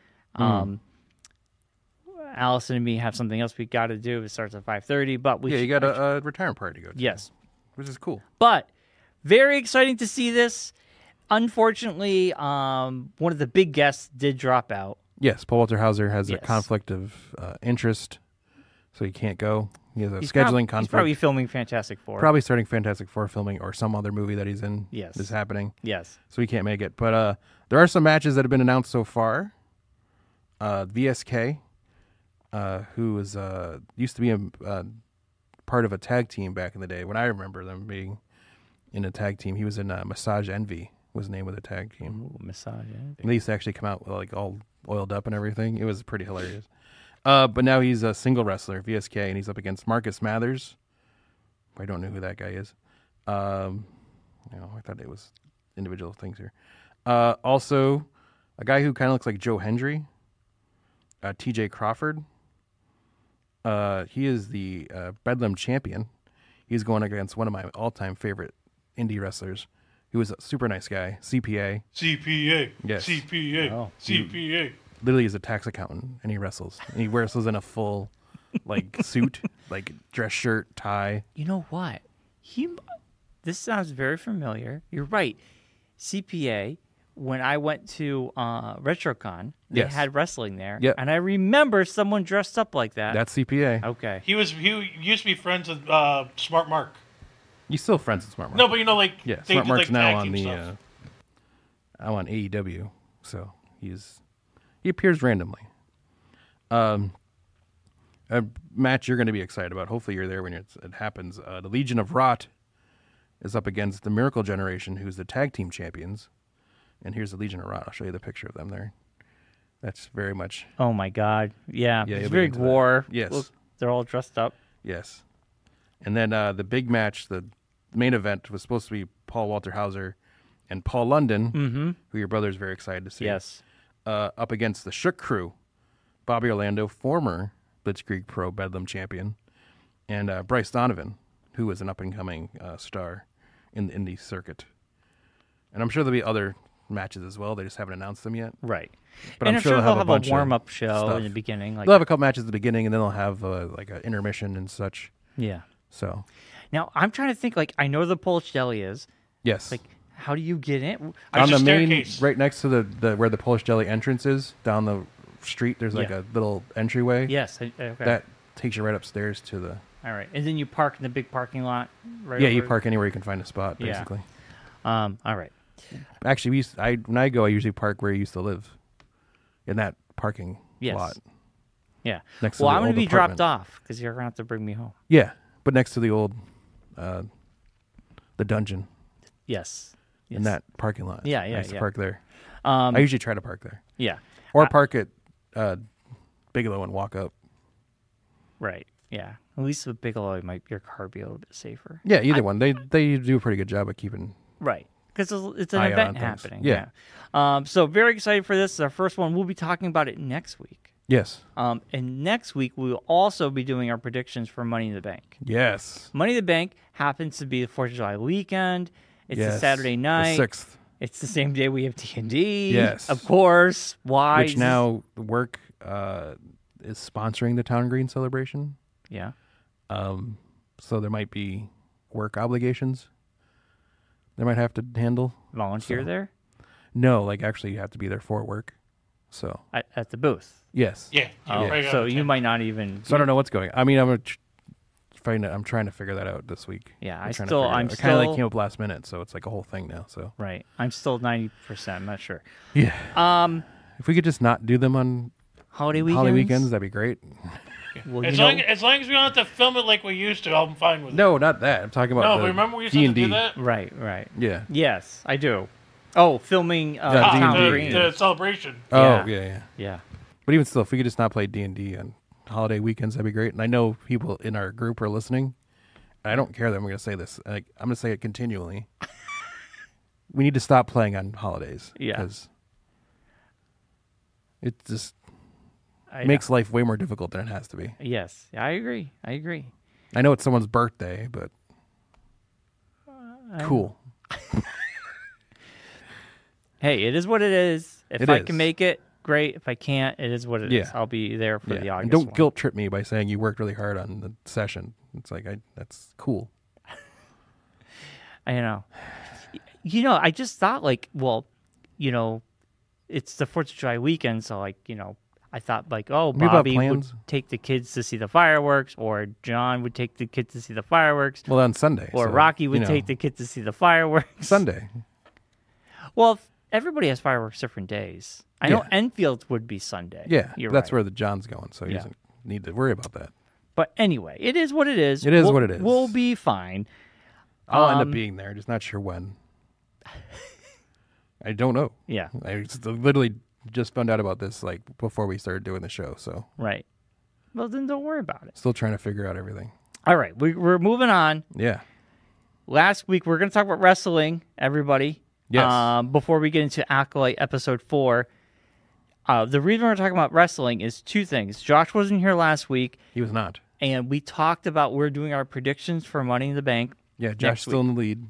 Allison and me have something else we got to do. It starts at 5:30, but you got a retirement party to go to. Yes. Which is cool. But very exciting to see this. Unfortunately, one of the big guests did drop out. Yes, Paul Walter Hauser has a Yes. conflict of interest, so he can't go. He has a scheduling conflict. He's probably filming Fantastic Four. Probably starting Fantastic Four filming or some other movie that he's in. Yes. Is happening. Yes. So he can't make it. But there are some matches that have been announced so far. VSK, who was used to be a part of a tag team back in the day when I remember them being in a tag team. He was in Massage Envy was the name of the tag team. Ooh, massage. And they used to actually come out like all oiled up and everything. It was pretty hilarious. But now he's a single wrestler, VSK, and he's up against Marcus Mathers. I don't know who that guy is. I thought it was individual things here. Also, a guy who kind of looks like Joe Hendry, TJ Crawford. He is the Bedlam champion. He's going against one of my all-time favorite indie wrestlers, who is a super nice guy, CPA. CPA. Yes. CPA. Oh. CPA. Literally is a tax accountant, and he wrestles. And he wrestles in a full, suit, dress shirt, tie. You know what? This sounds very familiar. You're right. CPA. When I went to RetroCon, they Yes. had wrestling there, Yep. and I remember someone dressed up like that. That's CPA. Okay. He used to be friends with Smart Mark. He's still friends with Smart Mark. No, but Yeah, they Smart did, Mark's now tag on team the stuff. I'm on AEW, so he appears randomly. A match you're going to be excited about. Hopefully you're there when it happens. The Legion of Rot is up against the Miracle Generation, who's the tag team champions. And here's the Legion of Rot. I'll show you the picture of them there. That's very much Oh my God! Yeah, Yeah, it's you'll be very into that. war. Yes. Look, they're all dressed up. yes. And then the big match, the main event, was supposed to be Paul Walter Hauser and Paul London, who your brother's very excited to see. Yes. Up against the Shook Crew, Bobby Orlando, former Blitzkrieg Pro Bedlam champion, and Bryce Donovan, who is an up-and-coming star in the indie circuit. And I'm sure there'll be other matches as well. They just haven't announced them yet. Right. But And I'm sure they'll a have bunch a of warm-up show stuff. in the beginning. They'll have a couple matches at the beginning, and then they'll have an intermission and such. Yeah. So, Now I'm trying to think. I know the Polish Deli is. yes. How do you get in? On There's the a main, staircase. right next to the where the Polish Deli entrance is, down the street, there's Yeah. a little entryway. Yes. Okay. That takes you right upstairs to the... All right. And then you park in the big parking lot. Right. Yeah, you over- park anywhere you can find a spot, Yeah. basically. All right. Actually, when I go, I usually park where I used to live, in that parking Yes. lot. Yeah. Next to Well, the I'm going old to be apartment. dropped off because you're going to have to bring me home. Yeah, but next to the old, the dungeon Yes. in that parking lot. Yeah, I yeah, used to yeah. park there. I usually try to park there, Yeah. or park at Bigelow and walk up. Right. Yeah. At least with Bigelow, your car be a little bit safer. Yeah, either one. They do a pretty good job of keeping. Right. Because it's an Eye out event on things. happening. Yeah. So very excited for this. It's our first one. We'll be talking about it next week. Yes. And next week, we will also be doing our predictions for Money in the Bank. Yes. Money in the Bank happens to be the 4th of July weekend. It's a Yes. Saturday night. The 6th. It's the same day we have D&D. Yes. Of course. Why? Which now work is sponsoring the Town Green celebration. Yeah. So there might be work obligations they might have to handle. Volunteer So- there No, actually you have to be there for work. So, at the booth. yes. Yeah. Oh, right so on the you 10. might not even. So I don't know what's going on. I mean, I'm going to I'm trying to figure that out this week. Yeah, I'm I kind of like came up last minute, so it's like a whole thing now. So right. I'm still 90%. I'm not sure. yeah. If we could just not do them on Holiday weekends, that'd be great. Well, As long as we don't have to film it like we used to, I'm fine with it. No, not that. I'm talking about No, but remember we used to have to do that? Right. Yeah. Yes, I do. Oh, filming Yeah, Tom D&D. Green. The celebration. Oh, Yeah. yeah. But even still, if we could just not play D&D on holiday weekends, that'd be great. And I know people in our group are listening. I don't care that I'm going to say this. Like, I'm going to say it continually. We need to stop playing on holidays. Yeah. Because it just makes life way more difficult than it has to be. Yes, I agree. I know it's someone's birthday, but cool. Hey, it is what it is. If It I is. can make it, great. If I can't, it is what it is. I'll be there for the August And don't one. guilt trip me by saying you worked really hard on the session. It's like, that's cool. I know. I just thought it's the 4th of July weekend, so I thought Bobby would take the kids to see the fireworks, or John would take the kids to see the fireworks. Well, on Sunday. Or Rocky would take the kids to see the fireworks. Sunday. Well, everybody has fireworks different days. I know Enfield would be Sunday. Yeah, You're that's right. where the John's going, so he doesn't need to worry about that. But anyway, it is what it is. It is what it is. We'll be fine. I'll end up being there, just not sure when. I don't know. Yeah. I literally just found out about this before we started doing the show, so Right. Well, then don't worry about it. still trying to figure out everything. All right, we're moving on. Yeah. Last week, we're going to talk about wrestling, everybody. Yes. Before we get into Acolyte episode 4. The reason we're talking about wrestling is two things. Josh wasn't here last week. He was not. And we talked about we're doing our predictions for Money in the Bank. Yeah, Josh's still in the lead,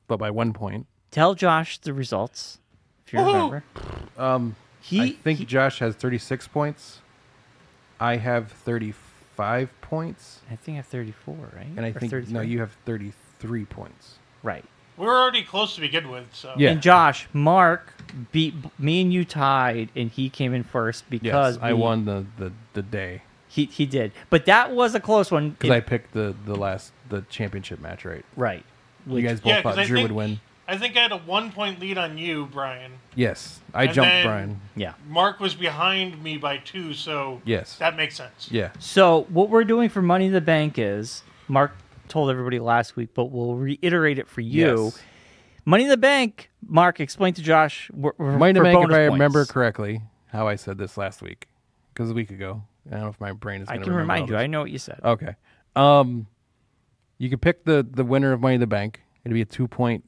but by 1 point. Tell Josh the results, if you remember. I think Josh has 36 points. I have 35 points. I think I have 34, right? And I think, 33? no, you have 33 points. Right. We were already close to begin with, so. Yeah. And Josh, Mark beat me and you tied, and he came in first because I won the day. He did, but that was a close one Because I picked the championship match right. Right. You guys both thought Drew would win. I think I had a 1 point lead on you, Brian. Yes, I And jumped then- Brian. Yeah. Mark was behind me by 2, so Yes. that makes sense. Yeah. So what we're doing for Money in the Bank is Mark told everybody last week, but we'll reiterate it for you. Yes. Money in the Bank. Mark, explain to Josh. Money in the Bank, if I remember points. correctly, how I said this last week, because a week ago. I don't know if my brain is I going to can remember. remind you. I know what you said. Okay. You can pick the winner of Money in the Bank. It'll be a 2 point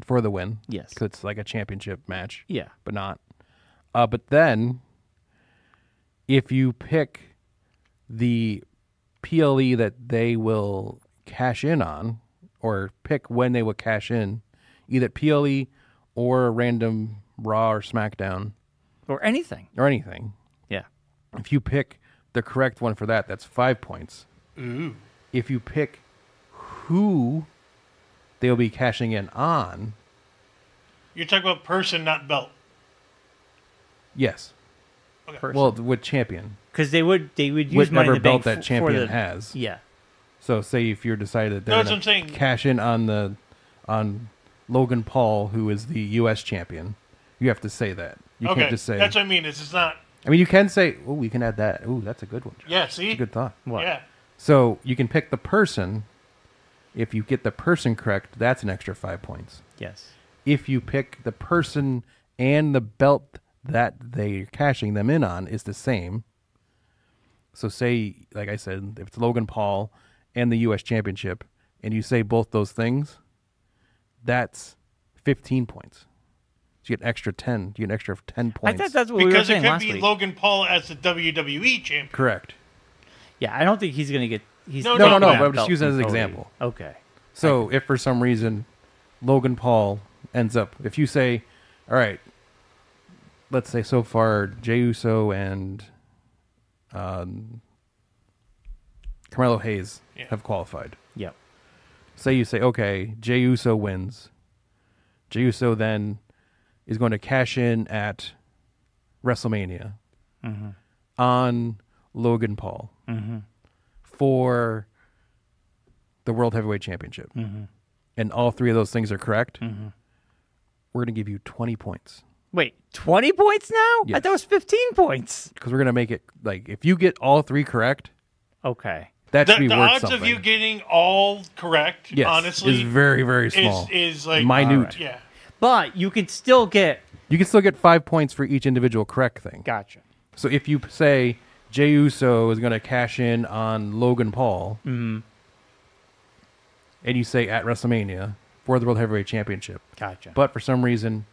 for the win. Yes. Because it's like a championship match. Yeah. But not. But then, if you pick the PLE that they will cash in on, or pick when they will cash in, either PLE or a random Raw or SmackDown Or anything. or anything, Yeah. if you pick the correct one for that, that's 5 points. Ooh. If you pick who they'll be cashing in on, You're talking about person, not belt. yes. Okay. Well, with champion. Because they would use Money in Whatever the belt Bank that for champion the, has. Yeah. So say if you're decided that No, they're that's what I'm going to saying. cash in on Logan Paul, who is the U.S. champion, you have to say that. You Okay, can't just say. that's what I mean. It's not. I mean, you can say, "Oh, we can add that." Oh, that's a good one. Yeah, see? That's a good thought. What? Yeah. So you can pick the person. If you get the person correct, that's an extra 5 points. Yes. If you pick the person and the belt that they're cashing them in on is the same. So say, like I said, if it's Logan Paul and the U.S. Championship, and you say both those things, that's 15 points. So you get an extra 10. You get an extra 10 points. I thought that's what we were Because it saying could last be week. Logan Paul as the WWE champion. Correct. Yeah, I don't think he's going to get... He's No, No, no, but no, I'm just using it as an example. Okay. So if for some reason Logan Paul ends up, if you say, all right, let's say so far Jey Uso and Carmelo Hayes have qualified. Yep. Say you say, okay, Jey Uso wins. Jey Uso then is going to cash in at WrestleMania on Logan Paul for the World Heavyweight Championship, and all 3 of those things are correct, we're going to give you 20 points. Wait, 20 points now? Yes. I thought it was 15 points. Because we're going to make it, like, if you get all 3 correct, Okay. that should be The worth odds something. of you getting all correct, yes, honestly, is very, very small. Is like minute. Yeah. But you can still get... You can still get 5 points for each individual correct thing. Gotcha. So if you say Jey Uso is going to cash in on Logan Paul, and you say at WrestleMania for the World Heavyweight Championship, Gotcha. but for some reason,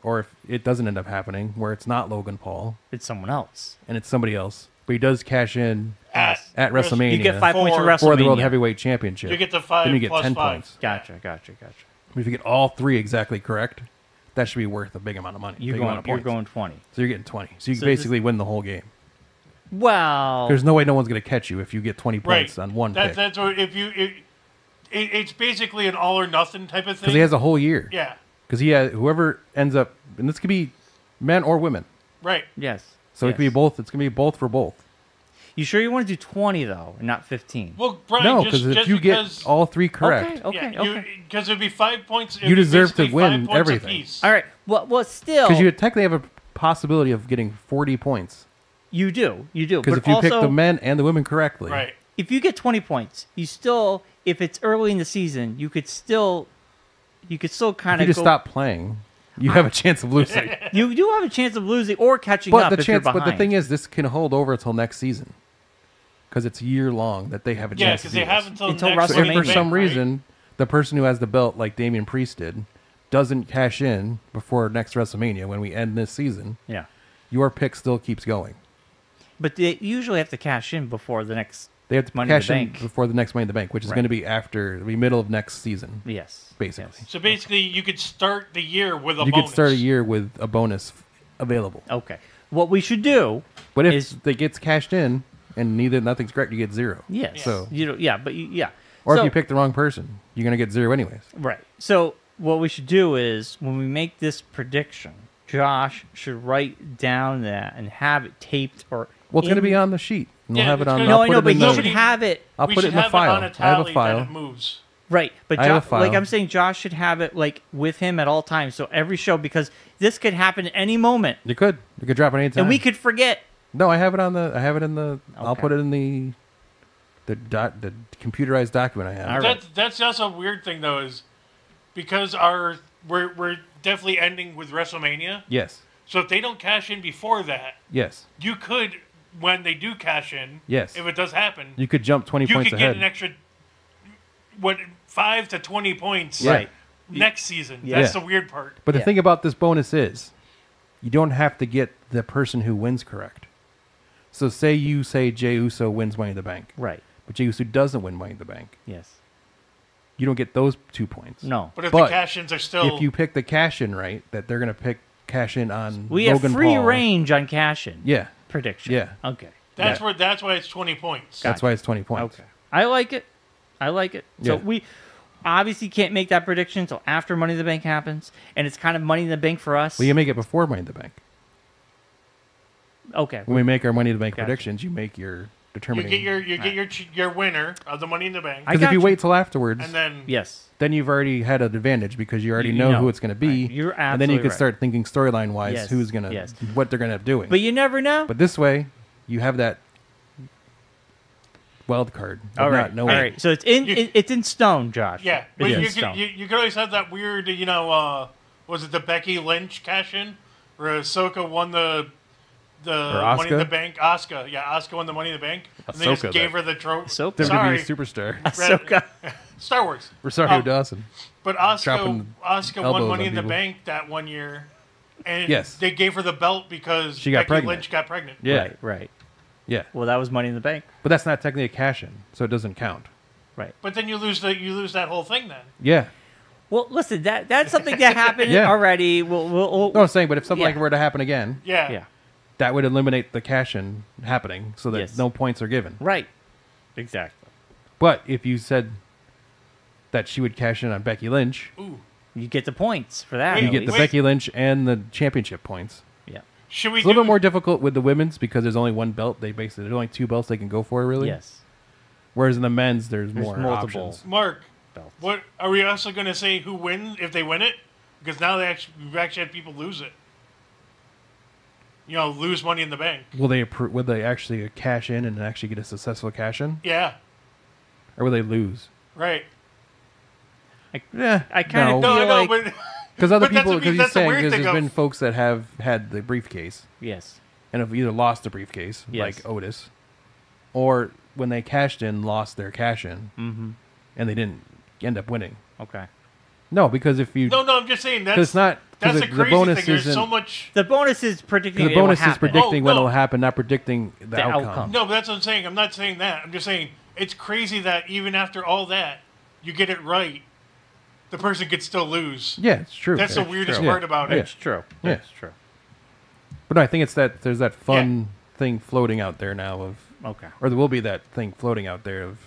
or if it doesn't end up happening, where it's not Logan Paul It's someone else. and it's somebody else, but he does cash in At WrestleMania You get 5 points for WrestleMania. for the World Heavyweight Championship, You get the 5 then you get plus 10 5. points. Gotcha. If you get all 3 exactly correct, that should be worth a big amount of money. You're big amount of going points. 20. So you're getting 20. So you So basically win the whole game. Well... There's no way no one's going to catch you if you get 20 Right. points on one pick. That's what if you. It's basically an all or nothing type of thing. Because he has a whole year. Yeah. Because he has whoever ends up, and this could be men or women. Right. Yes. So it Yes. could be both. It's going to be both for both. You sure you want to do 20, though, and not 15? Well, Brian, No, just if you because, get all 3 correct, Okay. because it'd be 5 points. it'd You be deserve to basically win 5 points everything. apiece. All right. Well, still... because you technically have a possibility of getting 40 points. You do. Because But if you also, pick the men and the women correctly, Right. if you get 20 points, you still, if it's early in the season, you could still kind if you of just stop playing, you have a chance of losing. You do have a chance of losing or catching but up the if you're chance, but the behind. thing is, this can hold over until next season. Because it's year long that they have a Yeah, chance to because do they have this. Until next So if WrestleMania. for Money some Bank, right? reason the person who has the belt, like Damian Priest did, doesn't cash in before next WrestleMania when we end this season, Yeah. your pick still keeps going. But they usually have to cash in before the next. They have to Money in the cash in Bank. before the next Money in the Bank, which is Right. going to be after the middle of next season. Yes. Basically. Yes. So basically, you could start the year with a You bonus. could start a year with a bonus available. Okay. What we should do But if is it gets cashed in and nothing's correct, you get 0. yes. So- you know, yeah, but yeah. Or So- if you pick the wrong person, you're going to get 0 anyways. Right. So what we should do is when we make this prediction, Josh should write down that and have it taped or. Well, it's going to be on the sheet. And we'll Yeah, have it it's on. gonna- No, I'll I put know, it but in he the- should have it. I'll We put it should in the have file. it on a I have tally a file. that it moves. Right, but I have a Josh, like file. I'm saying, Josh should have it like with him at all times. So every show, because this could happen at any moment, You could drop it anytime. and we could forget. No, I have it on the. I have it in the. I'll Okay. put it in the computerized document I have. All right. That's also a weird thing though, is because we're definitely ending with WrestleMania. Yes. So if they don't cash in before that, Yes. you could, when they do cash in, Yes. if it does happen, You could jump 20 you points could ahead. get an extra 5 to 20 points Right. next season. Yeah. That's the weird part. But the Yeah. thing about this bonus is, you don't have to get the person who wins correct. So say you say Jey Uso wins Money in the Bank, Right. but Jey Uso doesn't win Money in the Bank. Yes. You don't get those 2 points. No. But if But the cash-ins are still... If you pick the cash in right, that they're going to pick cash in on We Logan have free Paul. range on cash in Yeah. prediction. Yeah. Okay. that's yeah. that's why it's 20 points. That's why it's 20 points. Okay. I like it. So Yeah. we obviously can't make that prediction until after Money in the Bank happens, and it's kind of Money in the Bank for us. Well, you make it before Money in the Bank. Okay. When we make our Money in the Bank Gotcha. predictions, you make your You determining. get your winner of the Money in the Bank, I Because if got you you. wait till afterwards, and then Yes. then you've already had an advantage because you already You know know. who it's going to be. Right. You're and then you absolutely can right. start thinking storyline wise Yes. who's going to, Yes. what they're going to end up doing. But you never know. But this way, you have that wild card. of all right. not knowing. All right. So it's in You- it's in stone, Josh. yeah, It's but in you stone. could you could always have that weird was it the Becky Lynch cash in where Ahsoka won the Money in the Asuka? Bank? Asuka won the Money in the Bank, and they just Ahsoka, gave that- her the trophy. Ahsoka. Sorry, WWE superstar. Ahsoka. Star Wars. Rosario Dawson. But Dropping Asuka won elbows Money on in the people. Bank that one year, and Yes. they gave her the belt because She got Becky pregnant. Lynch got pregnant. Yeah. Right. Right. Yeah. Well, that was Money in the Bank. But that's not technically a cash in, so it doesn't count. Right. But then you lose that whole thing then. Yeah. Well, listen, that's something that happened Yeah. already. We'll No, I'm saying, but if something Yeah. like it were to happen again, Yeah. yeah. that would eliminate the cash in happening so that Yes. no points are given. Right. Exactly. But if you said that she would cash in on Becky Lynch, Ooh. You get the points for that. Wait, you at get the least. Becky Lynch and the championship points. Yeah. Should we It's a little do bit more difficult with the women's because there's only one belt. There's only 2 belts they can go for, really. Yes. Whereas in the men's, there's more multiple. options. Mark, Belts. what are we also going to say who wins if they win it? Because now we've actually had people lose it. Lose money in the bank. Will they actually cash in and actually get a successful cash in? Yeah. Or will they lose? Right. Yeah. I kind of No, feel I know, like but because other But that's people, what- because he's that's the saying, weird because thing there's of- been folks that have had the briefcase yes. and have either lost the briefcase, Yes. like Otis, or when they cashed in, lost their cash in, and they didn't end up winning. Okay. No, because if you no, I'm just saying because that's it's not that's because the the crazy bonus thing. There's isn't so much. The bonus is predicting. the it will bonus is happen. predicting Oh, when no. it'll happen, not predicting the outcome. outcome. No, but that's what I'm saying. I'm not saying that. I'm just saying it's crazy that even after all that, you get it right, the person could still lose. Yeah, it's true. That's Yeah, the weirdest true. part about Yeah. it. That's true. Yeah. That's true. But no, I think it's that there's that fun thing floating out there now of, Okay. or there will be that thing floating out there of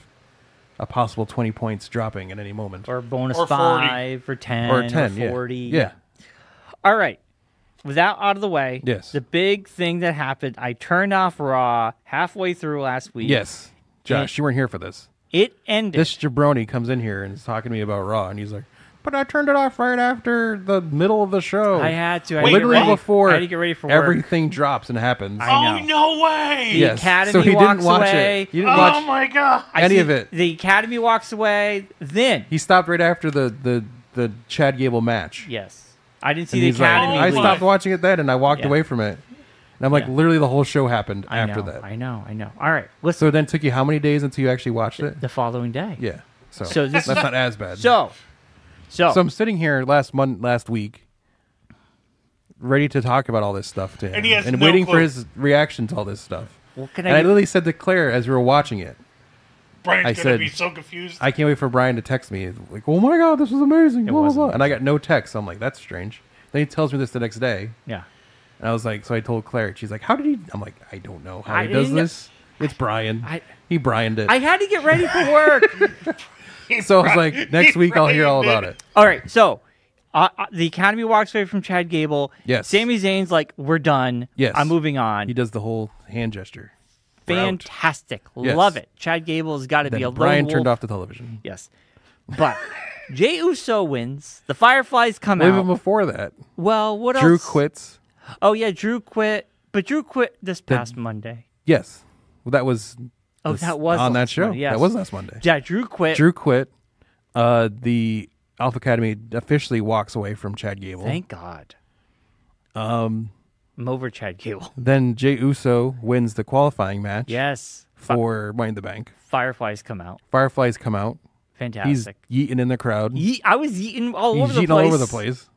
a possible 20 points dropping at any moment. Or bonus Or 40. 5 or 10 Or 10, or 40. Yeah. All right. With that out of the way, Yes. the big thing that happened, I turned off Raw halfway through last week. Yes. Josh, you weren't here for this. It ended. This jabroni comes in here and is talking to me about Raw, and he's like, but I turned it off right after the middle of the show. I had to. I Wait, had to get Literally ready- before I had to get ready for work. everything drops and happens. I Oh, know. no way! The Yes. Academy So he walks didn't watch away. it. He didn't Oh, watch my God. I any see of it. The Academy walks away. Then, He stopped right after the Chad Gable match. yes. I didn't And see the he's like, Academy I leave. stopped watching it then, and I walked Yeah. away from it. And I'm like, Yeah. literally the whole show happened I after know, that. I know. All right. Listen. So it then took you how many days until you actually watched it? The following day. Yeah. So, So this- that's not as bad. So I'm sitting here last week, ready to talk about all this stuff to him, And he has no waiting for clue. his reaction to all this stuff. what can And I I do? literally said to Claire as we were watching it, Brian's I going to said- be so confused. I can't wait for Brian to text me, like, oh my God, this was amazing, blah, blah, wasn't. blah. And I got no text. So I'm like, that's strange. Then he tells me this the next day. Yeah. And I was like, so I told Claire, she's like, how did he? I'm like, I don't know how I he does didn't- this. It's Brian. He Brian'd it. I had to get ready for work. So I was like, next week I'll hear all about it. All right, so the Academy walks away from Chad Gable. Yes. Sami Zayn's like, we're done. Yes. I'm moving on. He does the whole hand gesture. We're out. Fantastic. Yes. Love it. Chad Gable has got to be Then a Brian lone turned wolf. off the television. Yes. But Jey Uso wins. The Fireflies come Even out. before that, Well, what Drew else? quits. Oh, yeah, Drew quit. But Drew quit this past Monday. Yes. Well, that was Oh, that was on that last show. Monday, yes. That was last Monday. Yeah, Drew quit. Drew quit. The Alpha Academy officially walks away from Chad Gable. Thank God. I'm over Chad Gable. Then Jey Uso wins the qualifying match Yes. for Money in the Bank. Fireflies come out. Fireflies come out. He's Fantastic. yeeting in the crowd. I was eating all He's over the yeeting place. all over the place.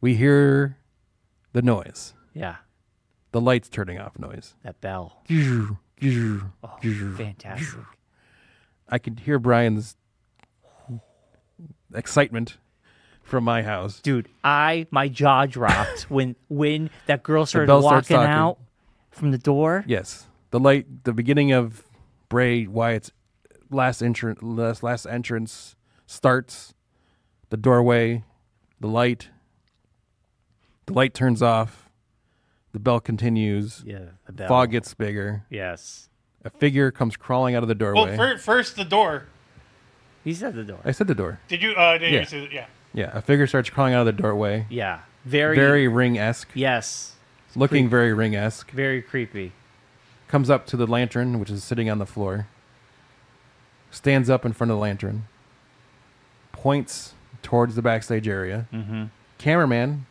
We hear the noise. Yeah, The lights turning off noise. that bell. Oh, Fantastic. I could hear Brian's excitement from my house. Dude, my jaw dropped when that girl started bell starts walking talking. out from the door. Yes. The beginning of Bray Wyatt's last entrance starts. The doorway, the light turns off. The bell continues. Yeah, the bell. Fog gets bigger. Yes. A figure comes crawling out of the doorway. Well, first the door. He said the door. I said the door. Did you? Did Yeah. you say, yeah. Yeah, a figure starts crawling out of the doorway. Yeah. Very. Very ring-esque. Yes. Looking very ring-esque. Very creepy. Comes up to the lantern, which is sitting on the floor. Stands up in front of the lantern. Points towards the backstage area. Mm-hmm. Cameraman,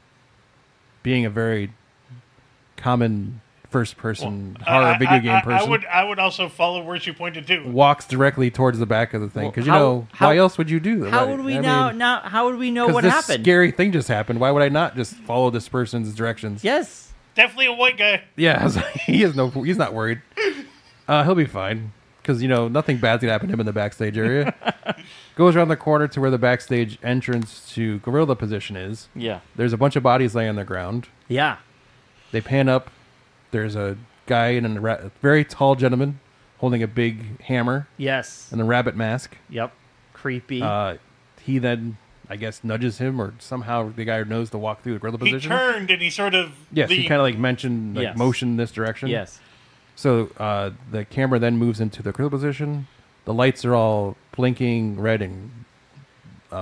being a very common first-person horror video game person, I would also follow where she pointed to. walks directly towards the back of the thing. Because, Well, why else would you do that? How would we know? How would we know what this happened? scary thing just happened. Why would I not just follow this person's directions? Yes. Definitely a white guy. Yeah, I was like, he's not worried. He'll be fine. Because, nothing bad's going to happen to him in the backstage area. Goes around the corner to where the backstage entrance to gorilla position is. Yeah. There's a bunch of bodies laying on the ground. Yeah. They pan up. There's a guy in a very tall gentleman holding a big hammer Yes. and a rabbit mask. Yep. Creepy. He then, I guess, nudges him, or somehow the guy knows to walk through the gorilla He position. turned and he sort of. Yes, he leaned. kind of mentioned, Yes. motion in this direction. yes. So the camera then moves into the gorilla position. The lights are all blinking red and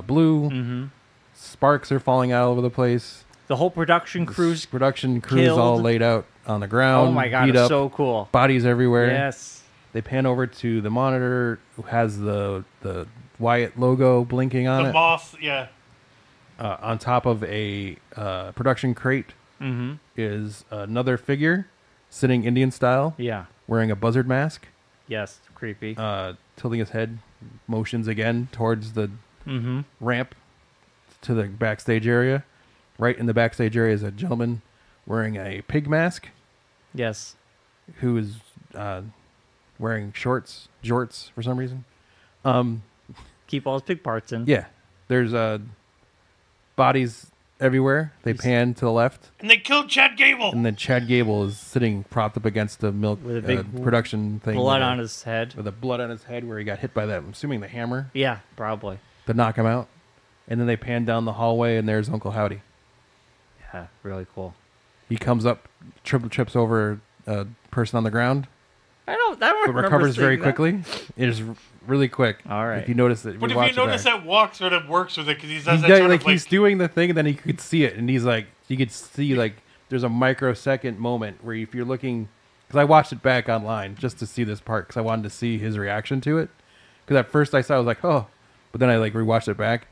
blue. Mm-hmm. Sparks are falling out all over the place. The whole production crew's Killed. All laid out on the ground. Oh my god, beat it's up, so cool. bodies everywhere. Yes. They pan over to the monitor, who has the Wyatt logo blinking on The it. moth, yeah. On top of a production crate is another figure sitting Indian style, Yeah. wearing a buzzard mask, Yes. Creepy. tilting his head, motions again towards the ramp to the backstage area. Right in the backstage area is a gentleman wearing a pig mask Yes. who is wearing jorts for some reason. Keep all his pig parts in. Yeah, there's bodies everywhere. They pan to the left, And they killed Chad Gable. and then Chad Gable is sitting propped up against the milk With a big production thing. Blood with on his head. with the blood on his head where he got hit by that, I'm assuming the hammer, Yeah, probably. to knock him out. And then they pan down the hallway, and there's Uncle Howdy. Yeah, really cool. He comes up, trips over a person on the ground, I don't but remember recovers very seeing that. quickly. It is really quick. All right. If you notice it, But if watch you notice it back. that walk sort of works with it because he does He that does, sort like of like he's doing the thing, and then he could see it, and he's like, you could see like there's a microsecond moment where if you're looking, because I watched it back online just to see this part because I wanted to see his reaction to it. Because at first I saw, I was like, oh, but then I like rewatched it back,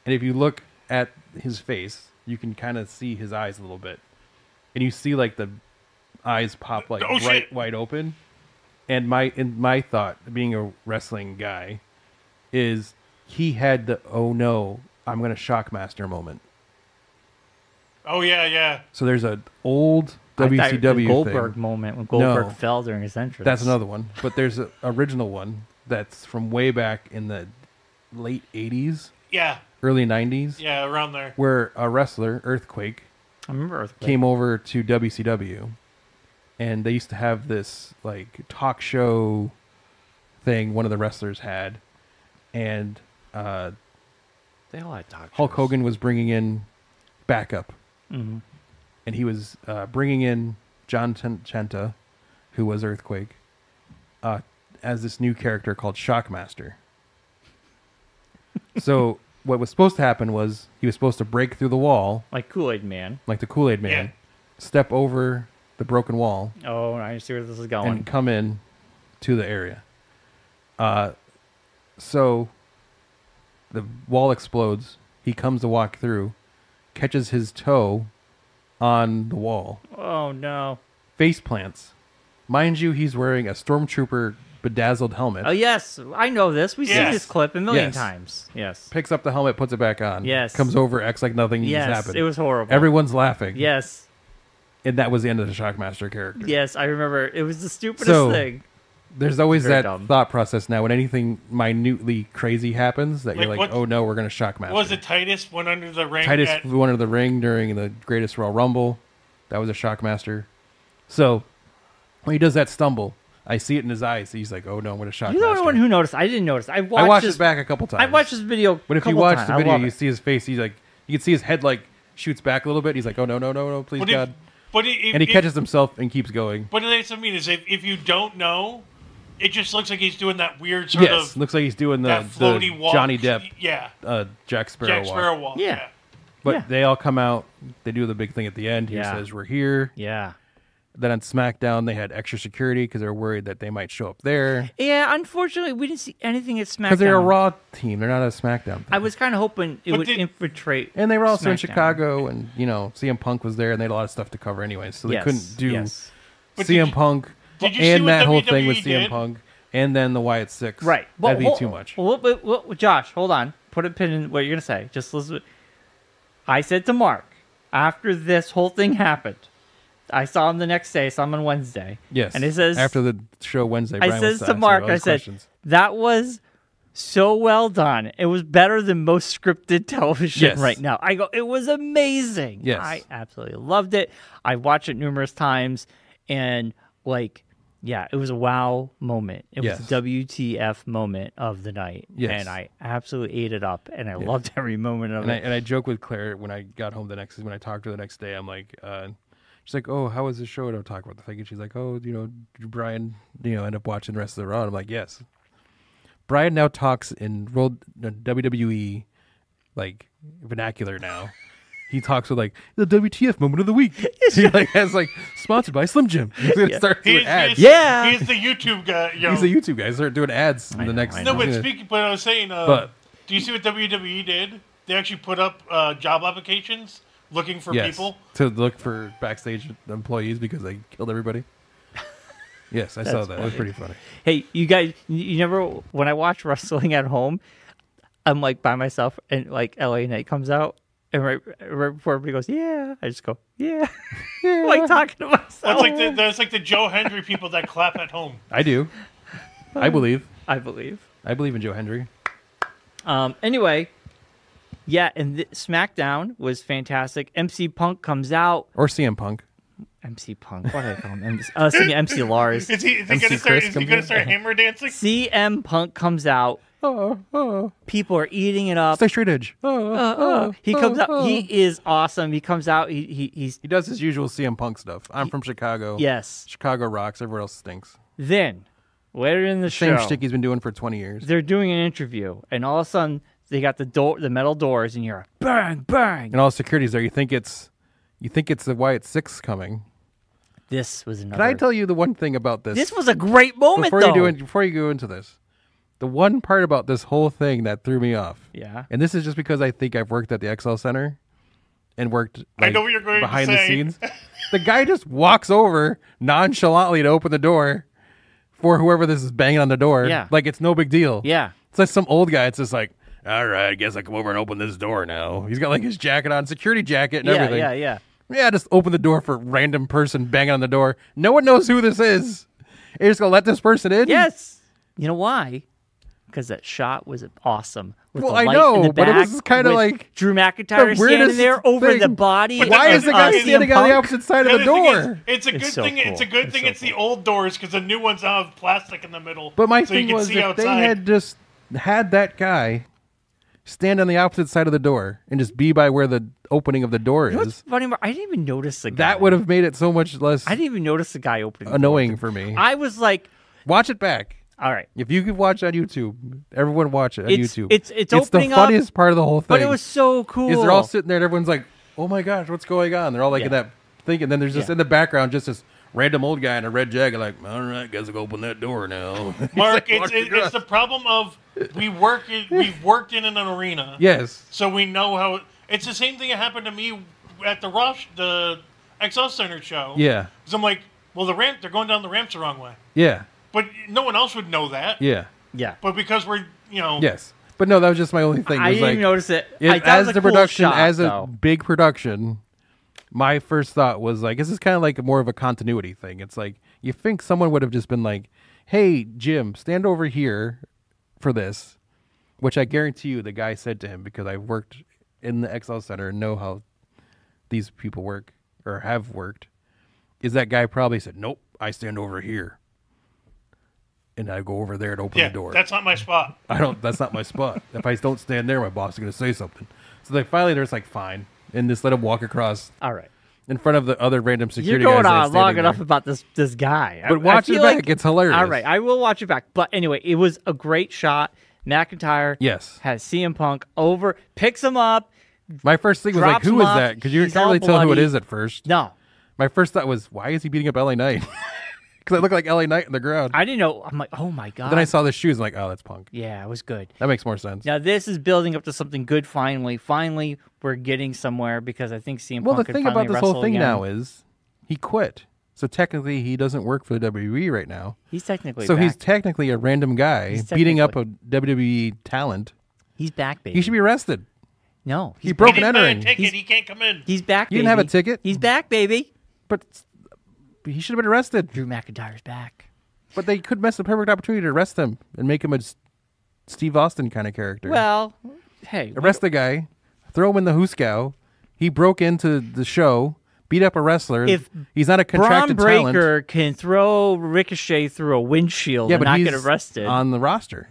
and if you look at his face, you can kind of see his eyes a little bit, and you see like the eyes pop like Oh, right shit. wide open. And my thought, being a wrestling guy, is he had the oh no, I'm gonna Shockmaster moment. Oh yeah. So there's an old I thought WCW the Goldberg thing. moment when Goldberg No. fell during his entrance. That's another one. But there's an original one that's from way back in the late 80s, Yeah. early 90s, Yeah, around there. where a wrestler, Earthquake, I remember Earthquake. came over to WCW, and they used to have this like talk show thing one of the wrestlers had, and They all had talk Hulk shows. Hogan was bringing in backup, Mhm. and he was bringing in John Chenta, who was Earthquake, as this new character called Shockmaster. So what was supposed to happen was he was supposed to break through the wall Like Kool-Aid Man. like the Kool-Aid Man, Yeah. step over the broken wall, Oh, I see where this is going. and come in to the area. So the wall explodes. He comes to walk through, catches his toe on the wall, Oh, no. face plants. Mind you, he's wearing a Stormtrooper bedazzled helmet. Oh, yes. I know this. We've seen Yes. this clip a million Yes. times. Yes. Picks up the helmet, puts it back on. Yes. Comes over, acts like nothing just Yes. happened. It was horrible. Everyone's laughing. Yes. And that was the end of the Shockmaster character. Yes, I remember. It was the stupidest So- thing. There's always Very that dumb. thought process now when anything minutely crazy happens that you're Like like, what- oh no, we're going to Shockmaster. Was it Titus went under the ring? Titus at- flew under the ring during the Greatest Royal Rumble. That was a Shockmaster. So when he does that stumble, I see it in his eyes. He's like, "Oh no, I'm going to Shockmaster." You're the only one who noticed. I didn't notice. I I watched, watched this it back a couple times. I watched this video. But if you couple watch times. the I video, love you it. see his face. He's like, you can see his head like shoots back a little bit. He's like, "Oh no, no, no, no, please But God!" if And he catches himself and keeps going. But that's what I mean is if you don't know, it just looks like he's doing that weird sort Yes, of looks like he's doing the that floaty walk. Johnny Depp, Yeah. Jack Sparrow Jack walk. Sparrow walk. Yeah. But Yeah. they all come out. They do the big thing at the end. He Yeah. says, "We're here." Yeah. Then on SmackDown, they had extra security because they were worried that they might show up there. Yeah, unfortunately, we didn't see anything at SmackDown. Because they're a Raw team. They're not a SmackDown team. I was kind of hoping it But would did- infiltrate. And they were also in SmackDown. Chicago, and, CM Punk was there, and they had a lot of stuff to cover anyway. So they Yes, couldn't do yes. But CM did you- Punk did you see and what that whole thing with WWE CM did? Punk and then the Wyatt Six. Right. That'd be Well, too much. Well, Josh, hold on. Put a pin in what you're going to say. Just listen. I said to Mark, after this whole thing happened, I saw him the next day, saw him on Wednesday. Yes. And he says, after the show Wednesday, I Brian says was to asking Mark, all I these said, questions. that was so well done. It was better than most scripted television Yes. right now. I go, it was amazing. Yes. I absolutely loved it. I watched it numerous times, and yeah, it was a wow moment. It Yes. was the WTF moment of the night. Yes. And I absolutely ate it up, and I loved every moment of it. And I joke with Claire when I got home when I talked to her the next day, I'm like, she's like, "Oh, how was the show?" And I'll talk about the thing, and she's like, "Oh, did Brian, end up watching the rest of the Raw?" And I'm like, "Yes." Bryan now talks in WWE like vernacular now. He talks with like the WTF moment of the week. He like has like sponsored by Slim Jim. He's gonna start doing ads. He's the YouTube guy. He's the YouTube guy. Start doing ads in the next. No, but speaking. But I was saying. Do you see what WWE did? They actually put up job applications looking for people to look for backstage employees because they killed everybody. Yes, I saw that. Funny. It was pretty funny. Hey, you guys, you never, when I watch wrestling at home, I'm like by myself and like LA Knight comes out and right before everybody goes, yeah, I just go, yeah. Like talking to myself. That's like the Joe Hendry people that clap at home. I do. I believe. I believe in Joe Hendry. Anyway, yeah, and SmackDown was fantastic. MC Punk comes out. Or CM Punk. MC Punk. What do I call him? MC Lars. Is he going to start hammer dancing? CM Punk comes out. People are eating it up. Stay straight edge. He comes out. He is awesome. He comes out. He does his usual CM Punk stuff. I'm from Chicago. Yes. Chicago rocks. Everywhere else stinks. Then, later in the show. Same shtick he's been doing for 20 years. They're doing an interview, and all of a sudden, they got the metal doors, and you're bang, bang. And all the security's there. You think it's the Wyatt 6 coming. This was another. Can I tell you the one thing about this? This was a great moment, before you go into this, the one part about this whole thing that threw me off. Yeah. And this is just because I think I've worked at the XL Center and worked I know what you're going behind to the say. scenes. The guy just walks over nonchalantly to open the door for whoever this is banging on the door. Yeah. Like it's no big deal. Yeah. It's like some old guy. It's just like, all right, I guess I come over and open this door now. He's got like his jacket on, security jacket and everything. Yeah. Yeah, just open the door for a random person banging on the door. No one knows who this is. You're just going to let this person in? Yes. You know why? Because that shot was awesome. With well, the I light know, in the but it back was kind of like Drew McIntyre standing there over the body. Why is the guy standing on the opposite side of the door? It's a good thing. Cool. It's a good thing. It's the old doors because the new ones now have plastic in the middle. But my so thing you can was, see if outside. they had just had that guy stand on the opposite side of the door and just be by where the opening of the door You know is. what's funny? I didn't even notice the guy. That would have made it so much less I didn't even notice the guy opening. annoying for me. I was like, watch it back. all right. If you could watch on YouTube, everyone watch it on YouTube. It's opening the funniest part of the whole thing. But it was so cool. Is they're all sitting there and everyone's like, oh my gosh, what's going on? They're all like in that thing. And then there's just in the background just this random old guy in a red jacket like, all right, guess I can open that door now. Mark, it's the problem of we've worked in an arena. Yes. So we know how it's the same thing that happened to me at the XL Center show. Yeah. Because I'm like, well, they're going down the ramps the wrong way. Yeah. But no one else would know that. Yeah. Yeah. But because we're, Yes. But no, that was just my only thing. I was didn't like, even notice it. As the production, shot, as a though. big production, my first thought was like, this is kind of like more of a continuity thing. It's like, you think someone would have just been like, hey, Jim, stand over here for this, which I guarantee you the guy said to him because I worked in the XL Center and know how these people work or have worked, is that guy probably said, nope, I stand over here. And I go over there and open the door. That's not my spot. That's not my spot. If I don't stand there, my boss is going to say something. So they finally, they're just like, fine. And just let him walk across All right. in front of the other random security You're going guys. on long enough about this guy. But watch it back. It's hilarious. All right. I will watch it back. But anyway, it was a great shot. McIntyre has CM Punk over, picks him up. My first thing was like, who is that? Because you can't really tell who it is at first. No. My first thought was, why is he beating up LA Knight? Because I look like LA Knight in the ground. I didn't know. I'm like, oh my God. Then I saw the shoes. I'm like, oh, that's Punk. Yeah, it was good. That makes more sense. Now this is building up to something good. Finally, we're getting somewhere because I think CM Punk. Well, the can thing finally about this whole wrestle thing again. now is he quit. So technically, he doesn't work for the WWE right now. He's technically so back. he's technically a random guy beating up a WWE talent. He's back, baby. He should be arrested. No, he broke He an didn't buy a entering. ticket. He can't come in. He's back, baby. You didn't have a ticket? He's back, baby. But he should have been arrested. Drew McIntyre's back. But they could miss the perfect opportunity to arrest him and make him a Steve Austin kind of character. Well, hey. Arrest the guy, throw him in the Hooskow. He broke into the show, beat up a wrestler. If he's not a contracted Braun Breaker talent. can throw Ricochet through a windshield and not get arrested. On the roster.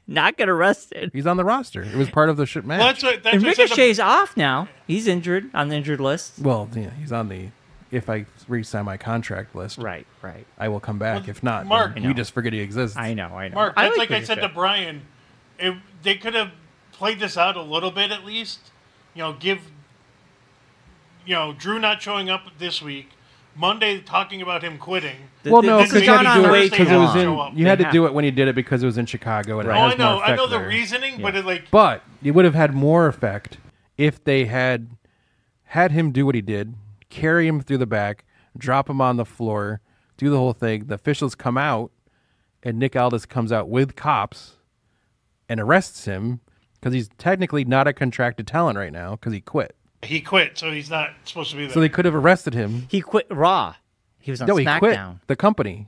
Not get arrested. He's on the roster. It was part of the shit match. Well, that's And what I said Ricochet's off now. He's injured on the injured list. Well, yeah, he's on the if I re-sign my contract list, Right. I will come back. Well, if not, Mark- then we just forget he exists. I know. Mark, that's like I what said you to Bryan. They could have played this out a little bit at least. Give Drew not showing up this week. Monday talking about him quitting. Well, no, This because has you had gone to do on it way because too it was long. in. You had They to do it when he did it because it was in Chicago and Right. it Oh, has more effect I know the there. reasoning, Yeah. but But it would have had more effect if they had him do what he did, carry him through the back, drop him on the floor, do the whole thing. The officials come out, and Nick Aldis comes out with cops and arrests him because he's technically not a contracted talent right now because he quit. he quit, so he's not supposed to be there. So they could have arrested him. He quit Raw. He was on No, he quit SmackDown. the company.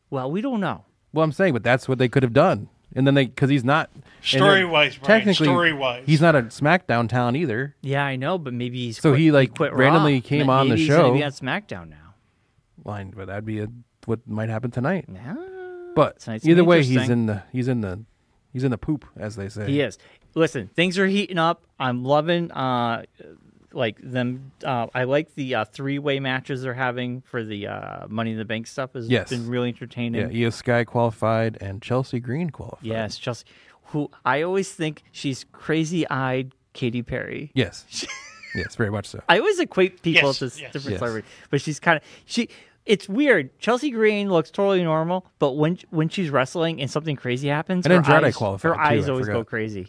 Well, we don't know. Well, I'm saying, but that's what they could have done. And then because he's not Story-wise, Bryan, technically, story-wise. he's not a SmackDown talent either. Yeah, I know, but maybe he's So quit, he, quit randomly Raw. came on the Maybe show. He's gonna be on SmackDown now. Line, but that'd be what might happen tonight. Yeah. But Tonight's either gonna be way, he's interesting. in the poop, as they say. He is. Listen, things are heating up. I'm loving them. I like the three-way matches they're having for the Money in the Bank stuff. Has Yes. been really entertaining. Yeah, Io Sky qualified and Chelsea Green qualified. Yes, Chelsea. Who I always think she's crazy-eyed Katy Perry. Yes. Yes, very much so. I always equate people Yes, to yes. different Yes. celebrities, but she's kind of It's weird. Chelsea Green looks totally normal, but when she's wrestling and something crazy happens, And her Andrade eyes, qualified, her too, eyes I always go forgot. crazy.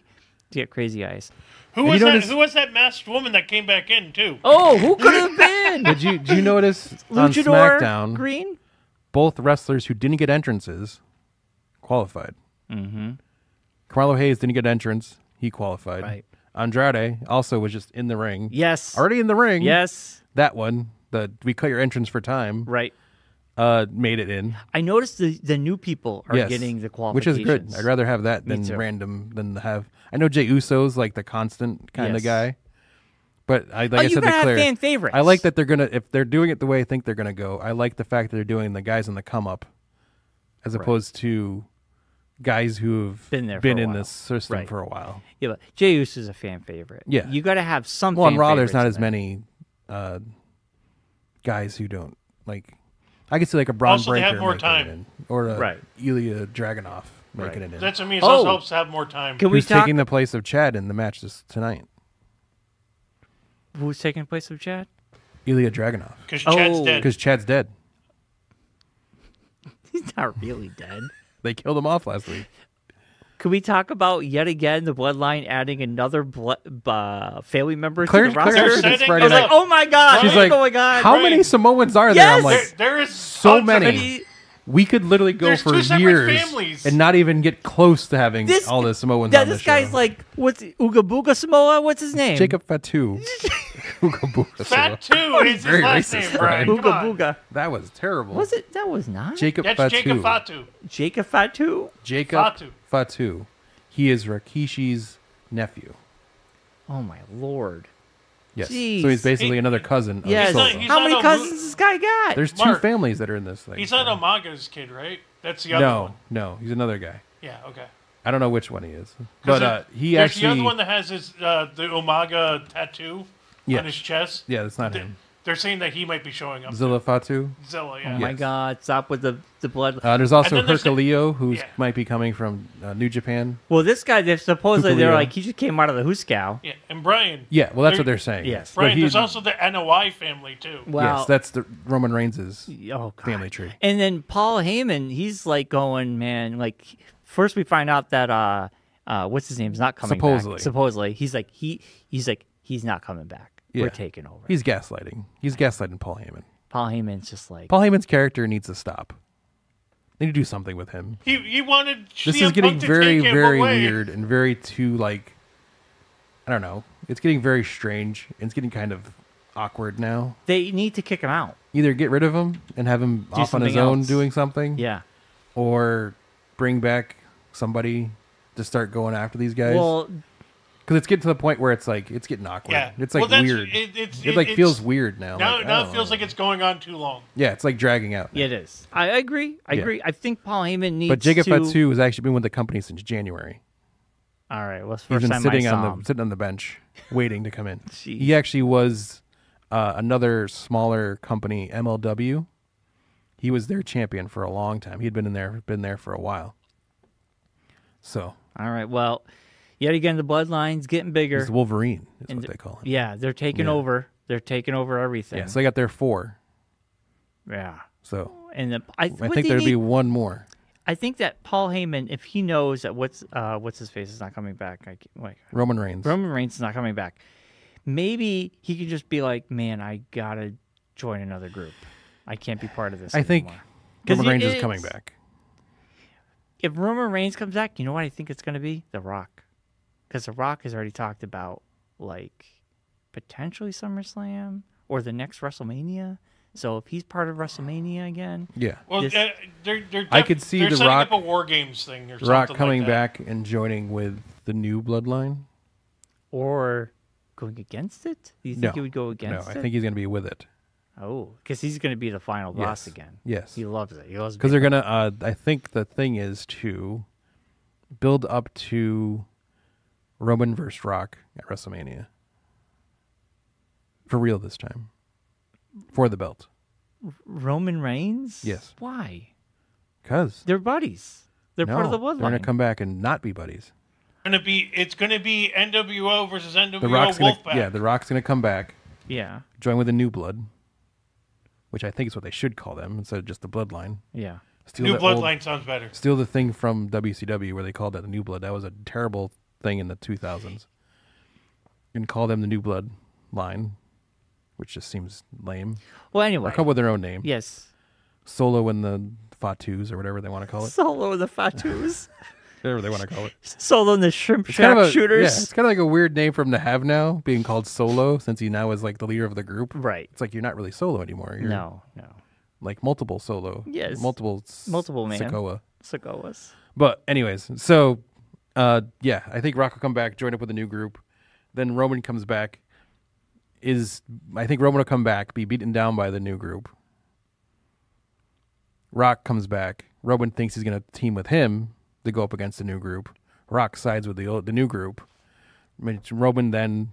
To get crazy eyes. Who And was you that? notice- Who was that masked woman that came back in too? Oh, who could have been? Did you notice on Luchador SmackDown, Green? both wrestlers who didn't get entrances qualified? Mm-hmm. Carmelo Hayes didn't get entrance. He qualified. Right. Andrade also was just in the ring. Yes. Already in the ring. Yes. That one, we cut your entrance for time, Right. made it in. I noticed the new people are Yes. getting the Which is qualifications. good. I'd rather have that Me than too. random than have. I know Jey Uso's like the constant kind Yes. of guy, but I you said gotta to have Claire, fan favorites. I like that they're gonna if they're doing it the way I think they're gonna go. I like the fact that they're doing the guys on the come up, as opposed to guys who have Been there for a in while. this system Right. for a while. Yeah, but Jey Uso's a fan favorite. Yeah. You got to have some. Well, on fan Raw, there's not favorites as in there. many guys who don't like. I could see like a Braun Also, they Breaker have more making time. it in, or a Right. Ilya Dragunov making Right. it in. That's what I mean. It Oh. also helps to have more time. Can we Who's talk? taking the place of Chad in the match tonight? Who's taking the place of Chad? Ilya Dragunov. Because Chad's Oh. dead. Because Chad's dead. He's not really dead. They killed him off last week. Could we talk about yet again the Bloodline adding another family member Claire, to the roster? Claire They're said this setting Friday I was night. like, oh my god, She's what's like, going on? how Right. many Samoans are there? Yes! I'm like, there is so tons of many. it. We could literally go There's for two separate years families. and not even get close to having This- all the Samoans Yeah, on this the guy's show. like, what's Ooga Booga Samoa? What's his name? Jacob Fatu. Ooga booga Fat Samoa. too is his Very last racist, name, Brian. Brian. Come Ooga on. Booga. That was terrible. Was it? That was not. Jacob That's Fatu. Jacob Fatu. Jacob Fatu? Jacob Fatu. Fatu. He is Rakishi's nephew. Oh my lord. Yes. Jeez. So he's basically another cousin of Yes. Silva. he's How not many a cousins does this guy got? There's two Mark. families that are in this thing. He's not Omaga's kid, right? That's the other No, one. no. He's another guy. Yeah, okay. I don't know which one he is. 'Cause But he there's actually... the other one that has his the Umaga tattoo Yeah. on his chest. Yeah, that's not him. They're saying that he might be showing up. Zilla Fatu. Zilla, Oh yeah. my Yes. god, stop with the blood. There's also then there's the- Herculeo, who Yeah. might be coming from New Japan. Well, this guy, supposedly they're Hukuleo. like, he just came out of the Huskow. Yeah, and Brian. Yeah, well, that's There- what they're saying. Yes. But Brian, he- there's also the NOI family too. Wow. Yes, that's the Roman Reigns' Oh, God. family tree. And then Paul Heyman, he's like going, man, like, first we find out that, what's his name's not coming Supposedly. back. Supposedly. He's not coming back. Yeah. We're taking over. He's gaslighting. He's gaslighting Paul Heyman. Paul Heyman's just like, Paul Heyman's character needs to stop. They need to do something with him. He wanted This CM is getting Punk to very, take him very away. weird and very too, like, I don't know. It's getting very strange. It's getting kind of awkward now. they need to kick him out. Either get rid of him and have him off on his something own else. doing something, Yeah. or bring back somebody to start going after these guys. Well, Because it's getting to the point where it's like it's getting awkward. Yeah. It's like Well, that's- weird. it's- It like it's- feels weird now. Now, Like, I now don't it feels know. like it's going on too long. Yeah, it's like dragging out. now. it is. I agree. I Yeah. agree. I think Paul Heyman needs But Jacob to... Fatu has actually been with the company since January. All right. Well, it's the He's first been time I sitting saw on him. sitting on the bench, waiting to come in. Jeez. He actually was another smaller company, MLW. He was their champion for a long time. He'd been there for a while. So, all right. Well, yet again, the bloodline's getting bigger. he's the Wolverine is what they call him. Yeah, they're taking over. They're taking over everything. Yeah, so they got their 4. Yeah. So, And I think there'd be one more. I think that Paul Heyman, if he knows that what's his face is not coming back, Roman Reigns. Roman Reigns is not coming back. Maybe he could just be like, "Man, I gotta join another group. I can't be part of this." I think anymore." Roman Reigns is coming back. If Roman Reigns comes back, you know what I think it's going to be? The Rock, because The Rock has already talked about like potentially SummerSlam or the next WrestleMania. So if he's part of WrestleMania again, Yeah. Well, This- I could see they're The setting Rock- up a War Games thing or The Rock something coming like that. back and joining with the new bloodline. or going against it, do you think he would go No, against I it? think he's going to be with it. Oh, because he's going to be the final boss Yes. again. Yes. He loves it. He loves Because they're going to, I think the thing is to build up to Roman versus Rock at WrestleMania. For real this time. For the belt. Roman Reigns. Yes. Why? Because They're buddies. They're part of the bloodline. they're going to come back and not be buddies. It's gonna be NWO versus NWO The Rock's going Wolfpack. to, yeah, The Rock's going to come back, Yeah. join with the New Blood, which I think is what they should call them instead of just the Bloodline. Yeah. Steal New that old- Bloodline sounds better. Steal the thing from WCW where they called that the New Blood. That was a terrible thing in the 2000s. And call them the New Blood line, which just seems lame. Well, Or anyway. come up with their own name. Yes. Solo and the Fatus or whatever they want to call it. Solo and the Fatus. Whatever they want to call it. Solo and the Shrimp It's kind of a, yeah, Sharpshooters. it's kind of like a weird name for him to have now, being called Solo, since he now is like the leader of the group. Right. It's like you're not really Solo anymore. You're No. like multiple Solo. Yes. Multiple man. Sokoa. Sokoas. But anyways, so yeah, I think Rock will come back, join up with a new group. Then Roman comes back. I think Roman will come back, be beaten down by the new group. Rock comes back. Roman thinks he's going to team with him to go up against the new group. Rock sides with the new group. Roman then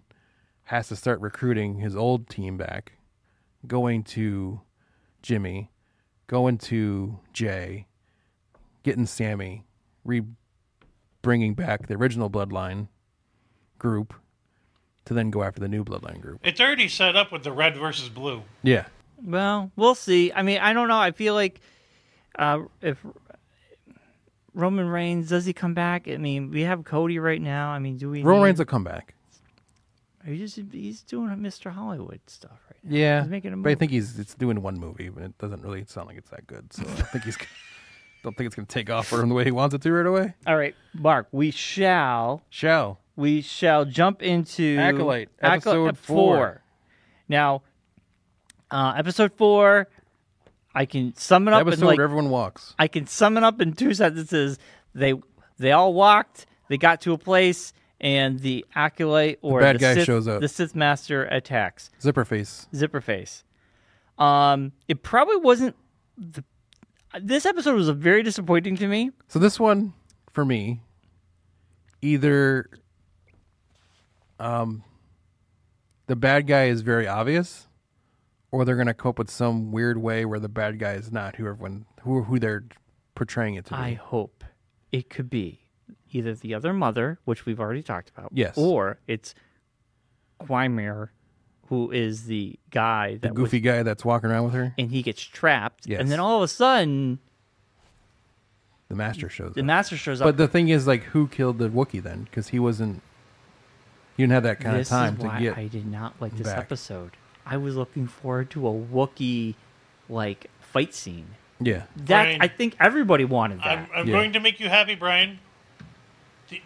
has to start recruiting his old team back, going to Jimmy, going to Jay, getting Sammy, bringing back the original Bloodline group to then go after the new Bloodline group. It's already set up with the red versus blue. Yeah. Well, we'll see. I mean, I don't know. I feel like if Roman Reigns, does he come back? I mean, we have Cody right now. I mean, do we? Roman Reigns will come back. He's doing a Mr. Hollywood stuff right now. Yeah. He's making a But I movie. think it's doing one movie, but it doesn't really sound like it's that good. So I think don't think it's going to take off for him the way he wants it to right away. All right, Mark, we shall jump into Acolyte, episode 4. Now, episode 4, I can sum it up Episode in like where everyone walks. I can sum it up in 2 sentences. They all walked. They got to a place, and the Acolyte or bad guy Sith, shows up. The Sith Master attacks. Zipper face. Zipperface. It probably wasn't. This episode was very disappointing to me. So this one, for me, either the bad guy is very obvious, or they're going to come up with some weird way where the bad guy is not who they're portraying it to be. I hope it could be either the other mother, which we've already talked about, Yes. or it's Quimir, who is the guy the that goofy guy that's walking around with her. and he gets trapped, Yes. and then all of a sudden The master shows the up. master shows up. But the thing is, like, who killed the Wookiee then? Because he didn't have that kind This of time is to why get. I did not like this back. episode. I was looking forward to a Wookiee like fight scene. Yeah. That Brian, I think everybody wanted that. I'm Yeah. going to make you happy, Brian.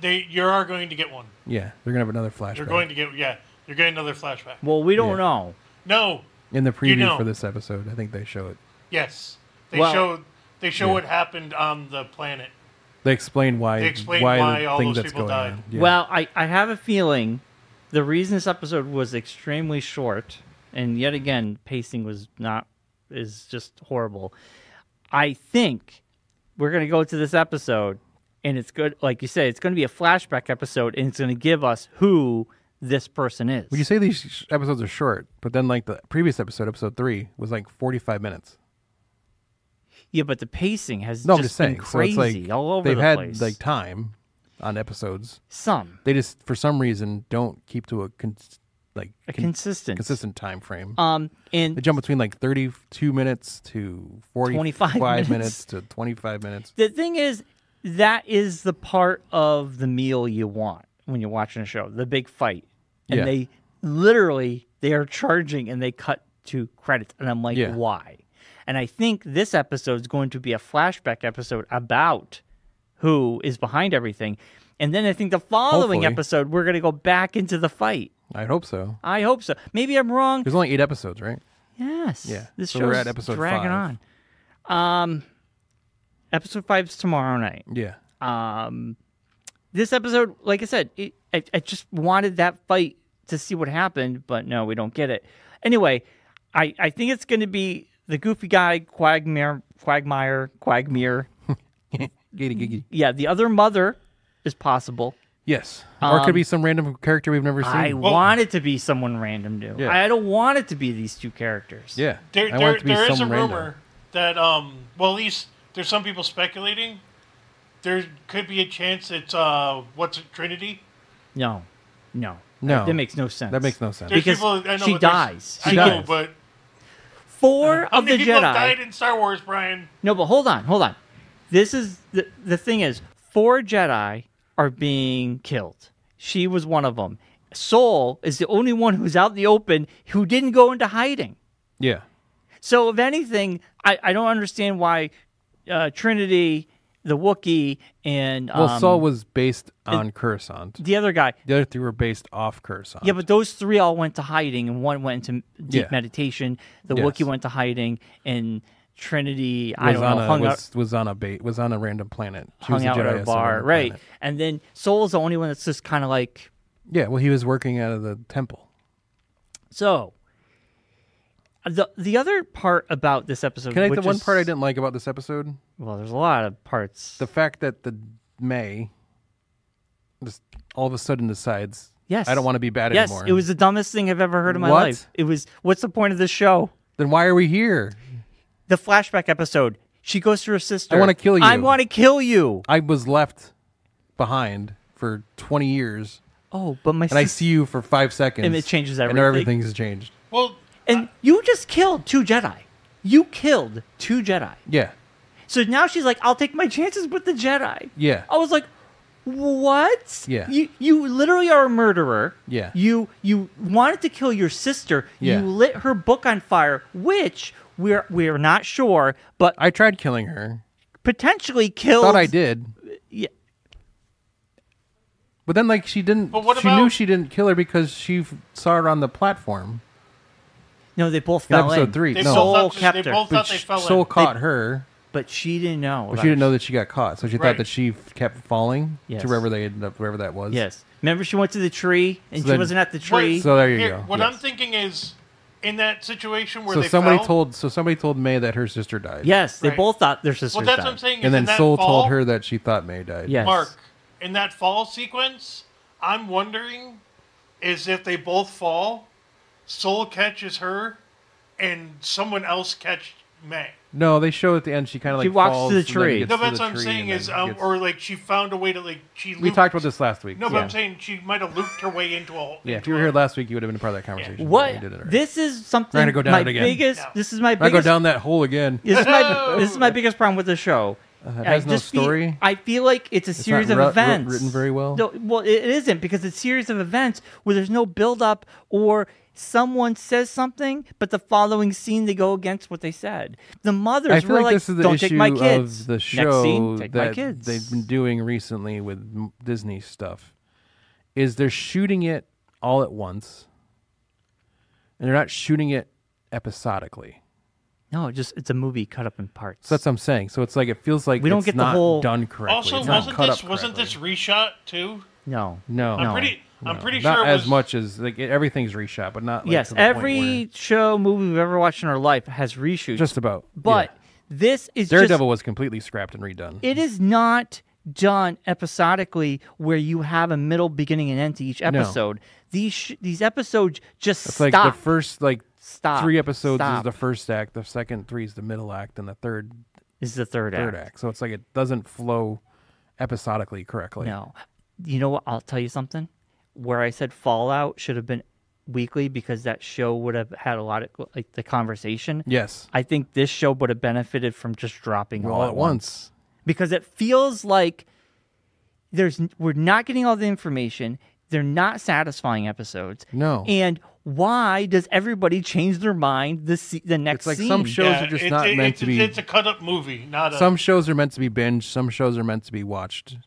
You are going to get one. Yeah. They're going to have another flashback. You're going to get you're getting another flashback. Well, we don't Yeah. know. No, In the preview know. for this episode, I think they show it. yes, they Well- show Yeah. what happened on the planet. They explain why. They explain why the all thing those that's people going died. on. Yeah. Well, I have a feeling the reason this episode was extremely short, and yet again, pacing is just horrible. I think we're going to go to this episode, and it's good, like you said, it's going to be a flashback episode, and it's going to give us who this person is. Well, you say these episodes are short, but then like the previous episode 3, was like 45 minutes. Yeah, but the pacing has No, I'm just just been saying. crazy So it's like all over they've the had place. like time on episodes. Some. They just, for some reason, don't keep to a consistent time frame. And They jump between like 32 minutes to 25 45 minutes. minutes to 25 minutes. the thing is, that is the part of the meal you want when you're watching a show, the big fight. And Yeah. they literally, they are charging and they cut to credits. And I'm like, Yeah. why? And I think this episode is going to be a flashback episode about who is behind everything. And then I think the following Hopefully. episode, we're going to go back into the fight. I hope so. I hope so. Maybe I'm wrong. There's only 8 episodes, right? Yes. Yeah. This So show's we're at episode dragging 5. on. Episode 5 is tomorrow night. Yeah. This episode, like I said, I just wanted that fight to see what happened, but no, we don't get it. Anyway, I think it's going to be the goofy guy, Quagmire. Giddy giggy. Yeah, the other mother is possible. Yes. Or it could be some random character we've never seen. I want it to be someone random new. Yeah. I don't want it to be these two characters. Yeah. There I want it to be is a some random. rumor that, well, at least there's some people speculating. There could be a chance it's, what's it, Trinity? No. No. That makes no sense. That makes no sense. There's Because people, I know, she but there's- dies. I She know, dies. but 4 how of many the people Jedi. have died in Star Wars, Brian? No, but hold on. This is the thing is 4 Jedi are being killed. She was one of them. Soul is the only one who's out in the open who didn't go into hiding. Yeah. So if anything, I don't understand why Trinity, the Wookiee, and Well, Saul was based on Coruscant. the other guy. The other 3 were based off Coruscant. Yeah, but those 3 all went to hiding, and one went into deep Yeah. meditation. The Yes. Wookiee went to hiding, and Trinity, was on a random planet. She was hung out Jedi at a on bar, random right? planet. And then Soul's the only one that's just kind of like. Yeah, well, he was working out of the temple. So, the other part about this episode, Can I? which The one is- part I didn't like about this episode, well, there's a lot of parts. the fact that the May just all of a sudden decides, Yes, I don't want to be bad yes, anymore. it was the dumbest thing I've ever heard in my What? life. It was. What's the point of this show? Then why are we here? The flashback episode. She goes to her sister. I wanna kill you. I want to kill you. I was left behind for 20 years, Oh, but my and I sis- see you for 5 seconds, And it changes and everything. everything's changed. Well, And you just killed 2 Jedi. You killed 2 Jedi. Yeah, So now she's like, I'll take my chances with the Jedi. yeah, I was like, what? Yeah. You literally are a murderer. Yeah. You wanted to kill your sister. Yeah. You lit her book on fire, which we're not sure, but I tried killing her. potentially killed. Thought I did, Yeah. but then like she didn't. But what she knew about- she didn't kill her because she saw her on the platform No, they both in fell episode in. 3. they No, Soul both thought, kept they her. both but thought they fell Soul in. caught her. But she didn't know. But she didn't know that she got caught, so she thought Right. that she kept falling Yes. to wherever they ended up, wherever that was. Yes. Remember, she went to the tree and So she then- wasn't at the tree. Wait, So there you Here, go. what Yes. I'm thinking is, in that situation where So they somebody fell, told May that her sister died. Yes, they Right. both thought their sisters well, that's died. what I'm saying. Is And in then that Soul fall, told her that she thought May died. Yes. Mark, in that fall sequence, I'm wondering is if they both fall, Soul catches her, and someone else catch May. No, they show at the end she kind of She like walks falls to the and then tree. gets No, to but that's the what I'm tree saying and is, then gets- or like she found a way to like she. we Looped, talked about this last week. No, but Yeah. I'm saying she might have looped her way into a. Yeah, if into you were a- here last week, you would have been a part of that conversation. but What? we did it already. This is something. We're gonna go down my it again. biggest. No. This is my I biggest. go down that hole again. This is my biggest problem with the show. It has no story. I feel like it's a series of not events written very well. No, well, it isn't because it's a series of events where there's no build up or someone says something, but the following scene they go against what they said. The mothers I feel were like like, this is the "Don't issue take my kids." of the Next show scene, take my that kids. they've been doing recently with Disney stuff. Is they're shooting it all at once, and they're not shooting it episodically. No, it's a movie cut up in parts. So that's what I'm saying. So it's like it feels like We don't it's get the not whole- done correctly. Also, It's not wasn't cut this up wasn't correctly. this reshot too? no. No, I'm No. pretty not sure it as was, much as like everything's reshot, but not like, Yes, to the point every where- show, movie we've ever watched in our life has reshoots. just about. but yeah. this is Daredevil just, was completely scrapped and redone. it is not done episodically where you have a middle, beginning, and end to each episode. These episodes just It's stop. like the first Stop. 3 episodes Stop. is the first act, the second 3 is the middle act, and the third Is the third act. So it's like it doesn't flow episodically correctly. No. You know what? I'll tell you something. Where I said Fallout should have been weekly because that show would have had a lot of like the conversation. Yes. I think this show would have benefited from just dropping All at once. because it feels like we're not getting all the information. They're not satisfying episodes. No. And why does everybody change their mind the next It's like scene? some shows are just not meant to be. It's a cut-up movie, not a... Some shows are meant to be binged. Some shows are meant to be watched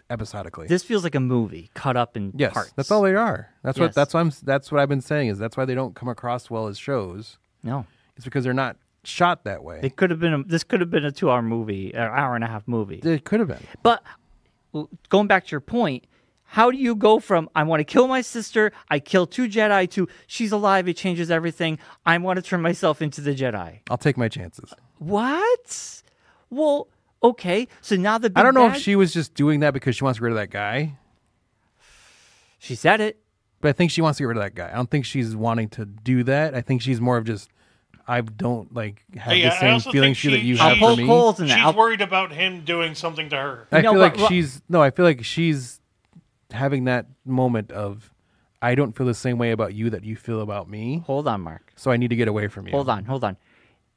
episodically. This feels like a movie cut up in Yes, parts. that's all they are. That's Yes. that's what I've been saying is that's why they don't come across well as shows. No. It's because they're not shot that way. It could have been this could have been a 2-hour movie, or hour and a half movie. It could have been. But going back to your point, how do you go from I want to kill my sister, I kill 2 Jedi, to she's alive, it changes everything, I want to turn myself into the Jedi? I'll take my chances. What? Well, okay. So now the big I don't know if bad- she was just doing that because she wants to get rid of that guy, She said it. but I think she wants to get rid of that guy. I don't think she's wanting to do that. I think she's more of just I don't have Yeah, the I same also feeling think that you I'll have poke for me. holes in that. She's I'll- worried about him doing something to her. I No, feel like but- I feel like she's having that moment of I don't feel the same way about you that you feel about me, Hold on, Mark. so I need to get away from you. Hold on.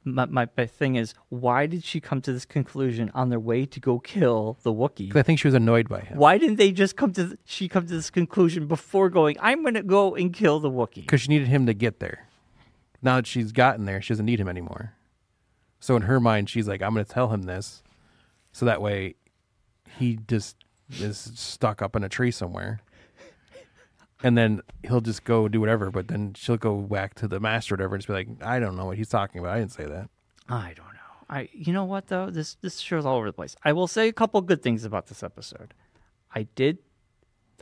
My thing is, why did she come to this conclusion on their way to go kill the Wookiee? 'Cause I think she was annoyed by him. Why didn't they just come to this conclusion before going, I'm going to go and kill the Wookiee? Because she needed him to get there. Now that she's gotten there, she doesn't need him anymore. So in her mind, she's like, I'm going to tell him this, so that way he just is stuck up in a tree somewhere. And then he'll just go do whatever, but then she'll go back to the master or whatever and just be like, I don't know what he's talking about. I didn't say that. I don't know. You know what, though? This show's all over the place. I will say a couple good things about this episode.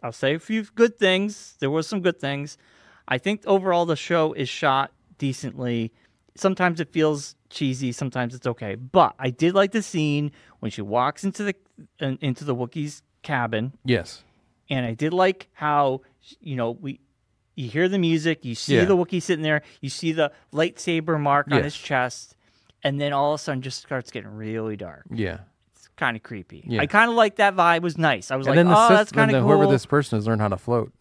I'll say a few good things. There was some good things. I think overall the show is shot decently. Sometimes it feels cheesy. Sometimes it's okay. But I did like the scene when she walks into the Wookiee's cabin. Yes. And I did like how, you hear the music, you see Yeah. the Wookiee sitting there, you see the lightsaber mark on Yes. his chest, and then all of a sudden just starts getting really dark. Yeah. It's kind of creepy. Yeah. I kind of like that vibe. It was nice. I was And like, then that's kind of cool. whoever this person is learned how to float.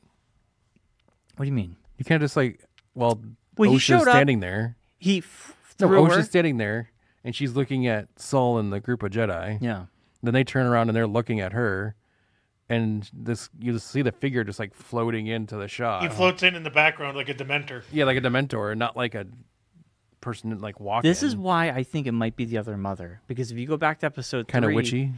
What do you mean? You can't just Well, he Osha's showed up. standing there. He No, threw her. Osha's standing there, and she's looking at Saul and the group of Jedi. Yeah. Then they turn around and they're looking at her, and you just see the figure just like floating into the shot. He floats in the background like a Dementor. Yeah, like a Dementor, not like a person like walking. This is why I think it might be the other mother. Because if you go back to episode 3... kind of witchy.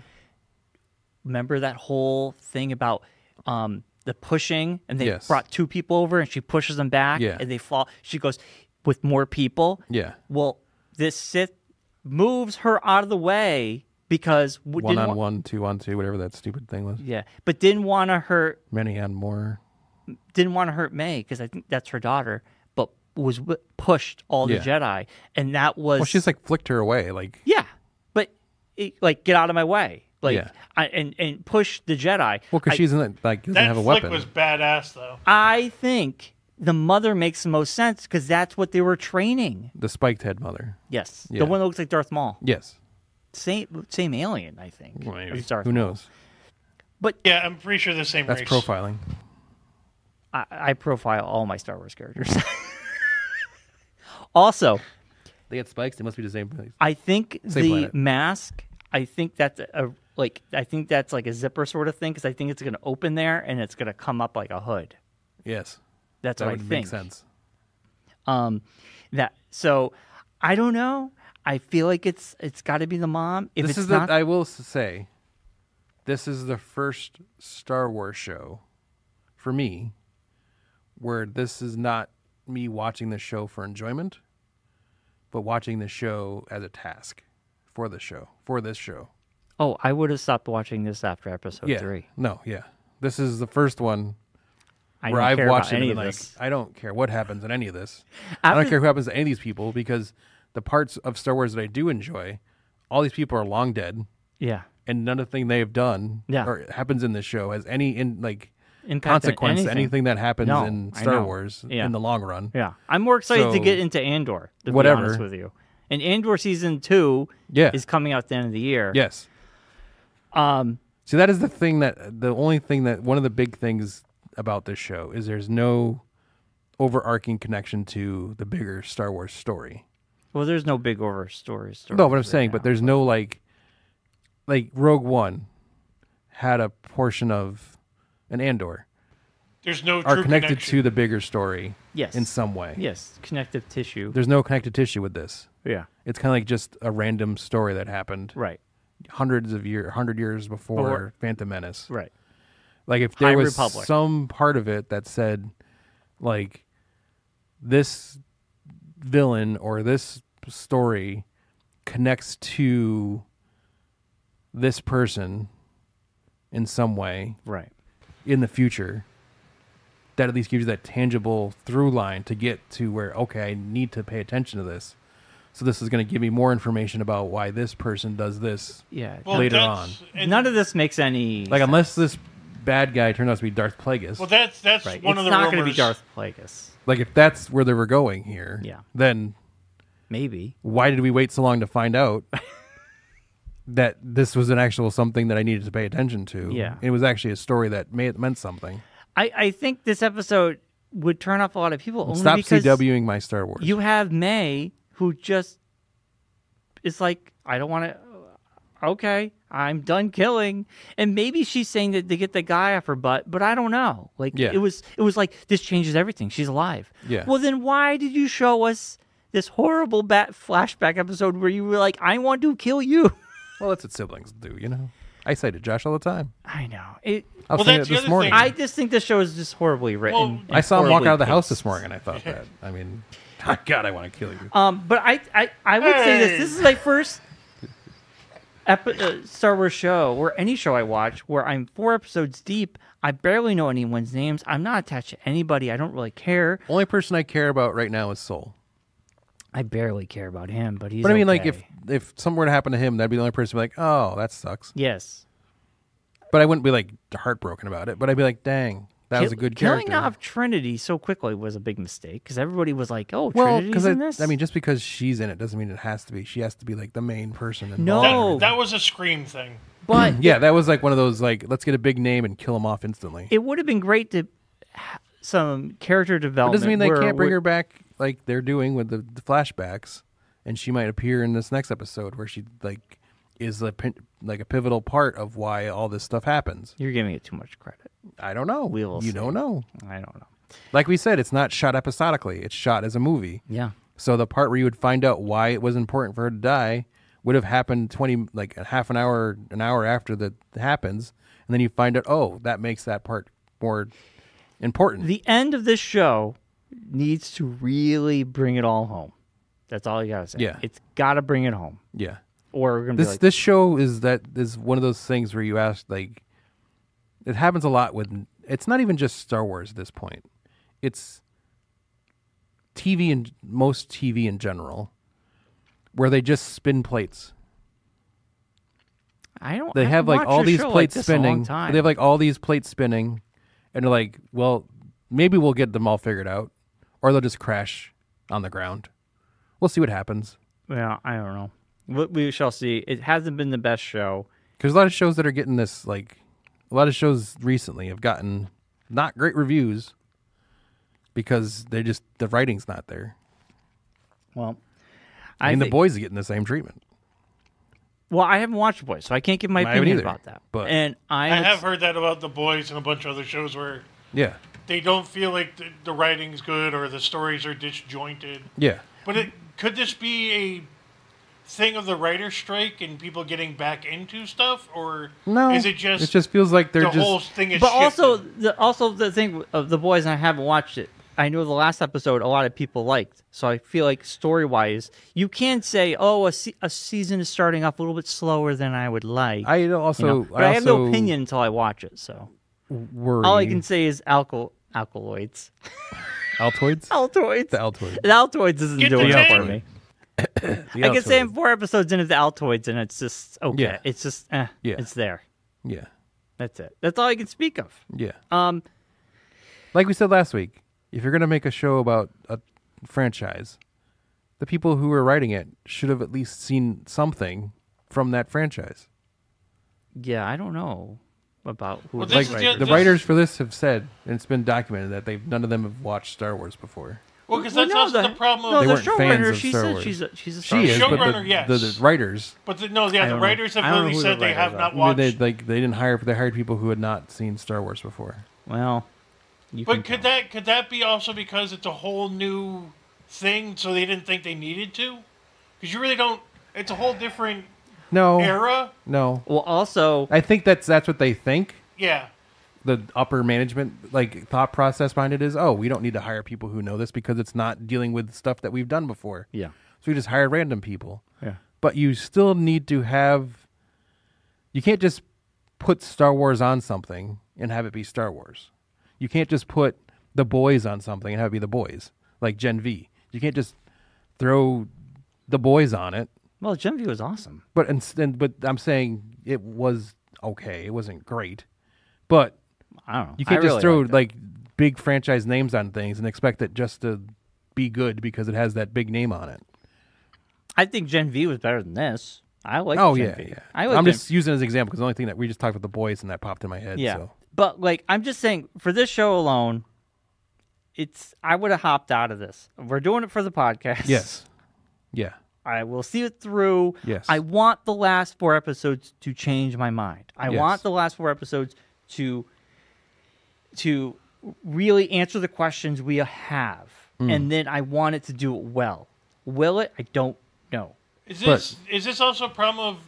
Remember that whole thing about the pushing, and they Yes. brought 2 people over, and she pushes them back, Yeah. and they fall. She goes, with more people. Yeah, Well, this Sith moves her out of the way because one on one, 2 on 2, whatever that stupid thing was. Yeah, but didn't want to hurt Many on more. May because I think that's her daughter, but was pushed all the Yeah. Jedi, and that was Well, she's like flicked her away. Like yeah, but like get out of my way, like Yeah. and push the Jedi. well, because I- she's doesn't That have a flick weapon. was badass, though. I think the mother makes the most sense because that's what they were training. The spiked head mother. Yes, Yeah. the one that looks like Darth Maul. Yes. Same alien, I think. Well, maybe. as Darth Who Maul. knows? But Yeah, I'm pretty sure they're the same That's race. profiling. I profile all my Star Wars characters. Also, They had spikes. They must be the same place. I think Same the planet. mask. I think that's like a zipper sort of thing because I think it's going to open there and it's going to come up like a hood. Yes, That's that what I would think. make sense. So I don't know. I feel like it's got to be the mom. If This it's is not, I will say, this is the first Star Wars show for me where this is not me watching the show for enjoyment, but watching the show as a task for this show. oh, I would have stopped watching this after episode 3. No, yeah. This is the first one I where don't I've care watched about it any and of been like, this. I don't care what happens in any of this. I After- don't care who happens to any of these people because the parts of Star Wars that I do enjoy, all these people are long dead. Yeah, and none of the thing they have done or happens in this show has any Impact consequence to anything. anything that happens No, in I Star know. Wars Yeah. in the long run. Yeah, I'm more excited to So, get into Andor. To be whatever. honest with you, and Andor season 2 is coming out at the end of the year. Yes. See, that is one of the big things about this show is there's no overarching connection to the bigger Star Wars story. Well, there's no big over story. No, what I'm saying, but there's no like Rogue One had a portion of an Andor. There's no are true connected connection. to the bigger story. Yes. In some way. Yes, connective tissue. There's no connective tissue with this. Yeah. It's kind of like just a random story that happened. Right. 100 years before Phantom Menace. Right. Like if there High was Republic. some part of it that said, like, this villain or this story connects to this person in some way, right, in the future, that at least gives you that tangible through line to get to where, okay, I need to pay attention to this. So this is going to give me more information about why this person does this later on. None of this makes any like sense. Unless this bad guy turned out to be Darth Plagueis. Well, that's right. one it's of the not rumors. going to be Darth Plagueis. Like if that's where they were going here, then maybe. Why did we wait so long to find out that this was an actual something that I needed to pay attention to? Yeah. It was actually a story that meant something. I think this episode would turn off a lot of people. Only Stop because CWing my Star Wars. You have May, who just is like, I don't want to. Okay, I'm done killing, and maybe she's saying that to get the guy off her butt, but I don't know. Like it was like this changes everything. She's alive. Yeah. Well, then why did you show us this horrible flashback episode where you were like, I want to kill you? Well, that's what siblings do, you know. I say to Josh all the time. I know. I was saying it this morning. I just think this show is just horribly written. I saw him walk out of the horribly house paced. this morning, and I thought that. I mean, God, I want to kill you. But I would say this. This is my first Star Wars show, or any show I watch, where I'm 4 episodes deep. I barely know anyone's names. I'm not attached to anybody. I don't really care. Only person I care about right now is Soul. I barely care about him, but he's But I mean, okay. like, if something were to happen to him, that'd be the only person who'd be like, oh, that sucks. Yes. But I wouldn't be, like, heartbroken about it. But I'd be like, dang, that was a good character. Killing off Trinity so quickly was a big mistake, because everybody was like, oh, Well, Trinity's in this? I mean, just because she's in it doesn't mean it has to be. She has to be, like, the main person involved. No. That was a Scream thing. But yeah, that was, like, one of those, like, let's get a big name and kill him off instantly. it would have been great to have some character It development. doesn't mean they where- can't bring where- her back like they're doing with the flashbacks, and she might appear in this next episode where she like is a pivotal part of why all this stuff happens. You're giving it too much credit. I don't know. We will You see. don't know. I don't know. Like we said, it's not shot episodically. It's shot as a movie. Yeah. So the part where you would find out why it was important for her to die would have happened a half an hour after that happens, and then you find out, oh, that makes that part more important. The end of this show needs to really bring it all home. That's all you gotta say. Yeah. It's gotta bring it home. Yeah. Or we're gonna be like, This show is one of those things where you ask, like, it happens a lot with. It's not even just Star Wars at this point. It's TV and most TV in general, where they just spin plates. I don't. They I have haven't like watched all a these show like plates this in a long spinning. time. They have like all these plates spinning, and they're like, well, maybe we'll get them all figured out, or they'll just crash on the ground. We'll see what happens. Yeah, I don't know. We shall see. It hasn't been the best show. Because a lot of shows that are getting this, like, a lot of shows recently have gotten not great reviews because the writing's not there. Well, I mean, The Boys are getting the same treatment. Well, I haven't watched The Boys, so I can't give my I haven't opinion either, about that. but- And I have heard that about The Boys and a bunch of other shows where Yeah. they don't feel like the writing's good or the stories are disjointed. Yeah. But could this be a thing of the writer's strike and people getting back into stuff, or No. is it just It just feels like they're the just. whole thing is But shifted? also the thing of The Boys, and I haven't watched it. I know the last episode a lot of people liked, so I feel like story-wise, you can't say, "Oh, a season is starting off a little bit slower than I would like." I also. but I have no opinion until I watch it. So Worry. all I can say is alkaloids. Altoids? Altoids. The Altoids. The Altoids isn't Get doing the it for name. me. I can say I'm 4 episodes into the Altoids, and it's just okay. Yeah. It's just it's there. Yeah. That's it. That's all I can speak of. Yeah. Like we said last week, if you're going to make a show about a franchise, the people who are writing it should have at least seen something from that franchise. Yeah, I don't know about who. Well, the writers for this have said, and it's been documented, that none of them have watched Star Wars before. Well, because that's also the problem. No, They the weren't fans showrunner, of she Star said Wars. she's a She Star is, Wars. but Showrunner, yes. the writers, But the don't writers have know literally who said the they have writers not are. watched. they didn't hire. They hired people who had not seen Star Wars before. Well, But could that be also because it's a whole new thing, so they didn't think they needed to? Because you really don't. It's a whole different era. No. Well, also, I think that's what they think. Yeah. The upper management thought process behind it is, we don't need to hire people who know this because it's not dealing with stuff that we've done before. Yeah. So we just hire random people. Yeah. But you still need to have. You can't just put Star Wars on something and have it be Star Wars. You can't just put The Boys on something and have it be The Boys, like Gen V. You can't just throw The Boys on it. Well, Gen V was awesome. But I'm saying it was okay. It wasn't great. But I don't know. you can't just throw big franchise names on things and expect it just to be good because it has that big name on it. I think Gen V was better than this. I like Gen V. Yeah. I'm just using it as an example because the only thing that we just talked about The Boys and that popped in my head. Yeah. So. But I'm just saying, for this show alone, I would have hopped out of this. We're doing it for the podcast. Yes. Yeah. I will see it through. Yes. I want the last 4 episodes to change my mind. I want the last 4 episodes to really answer the questions we have. And then I want it to do it well. Will it? I don't know. Is this also a problem of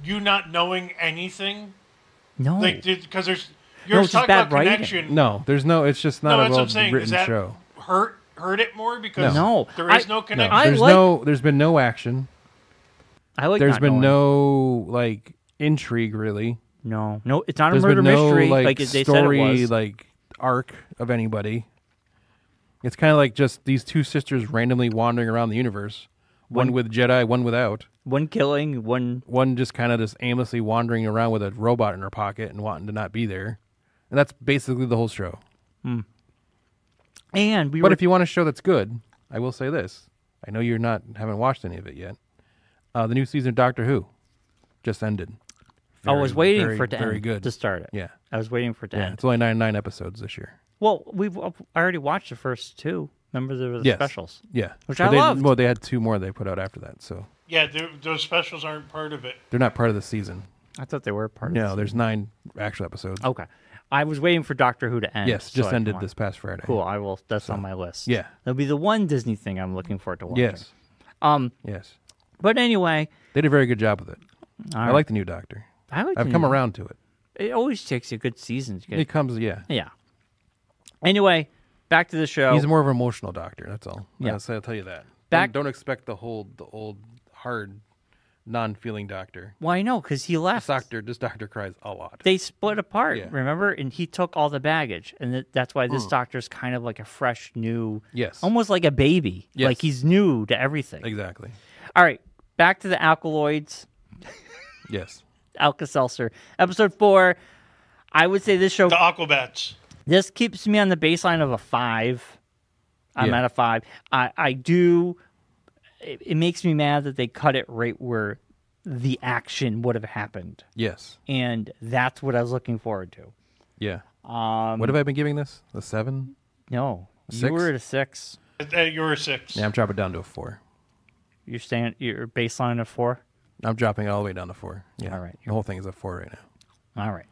you not knowing anything? No. Because you're talking about connection. No, there's no. It's just not a well-written Does that show. Hurt it more because No. there is no connection? There's been no action. There's been no intrigue really. No, it's not There's a murder been no mystery like they story said it was. Arc of anybody. It's kind of like just these two sisters randomly wandering around the universe. One with Jedi, one without. One killing, one just kind of just aimlessly wandering around with a robot in her pocket and wanting to not be there. And that's basically the whole show. And if you want a show that's good, I will say this. I know haven't watched any of it yet. The new season of Doctor Who just ended. I was waiting for it to very end good. to start it. Yeah. I was waiting for it to end. It's only 9 episodes this year. Well, I already watched the first 2. Remember there were the specials. Yeah. Which I loved. Well, they had 2 more they put out after that. So Yeah, those specials aren't part of it. they're not part of the season. I thought they were part of it. No, there's 9 actual episodes. Okay. I was waiting for Doctor Who to end. Yes, just ended this past Friday. Cool. That's on my list. Yeah. That'll be the one Disney thing I'm looking forward to watching. Yes. Yes. But anyway. They did a very good job with it. I like the new Doctor. I've come around to it. It always takes a good season to get it. Comes, yeah. Yeah. Anyway, back to the show. He's more of an emotional Doctor, that's all. Yeah. I'll tell you that. Don't expect the old, hard, non-feeling Doctor. Well, I know, because he left. This Doctor cries a lot. They split apart, remember? And he took all the baggage. And that's why this Doctor's kind of like a fresh, new... Yes. Almost like a baby. Yes. Like he's new to everything. Exactly. All right, back to the Acolytes. Yes. Alka-Seltzer. Episode 4. I would say this show... The Aquabats. This keeps me on the baseline of a 5. I'm at a 5. I do... It makes me mad that they cut it right where the action would have happened. Yes. And that's what I was looking forward to. Yeah. What have I been giving this? A 7? No. A 6? You were at a 6. You were a 6. Yeah, I'm dropping down to a 4. You're staying your baseline of 4? I'm dropping it all the way down to 4. Yeah. All right. The whole thing is a 4 right now. All right.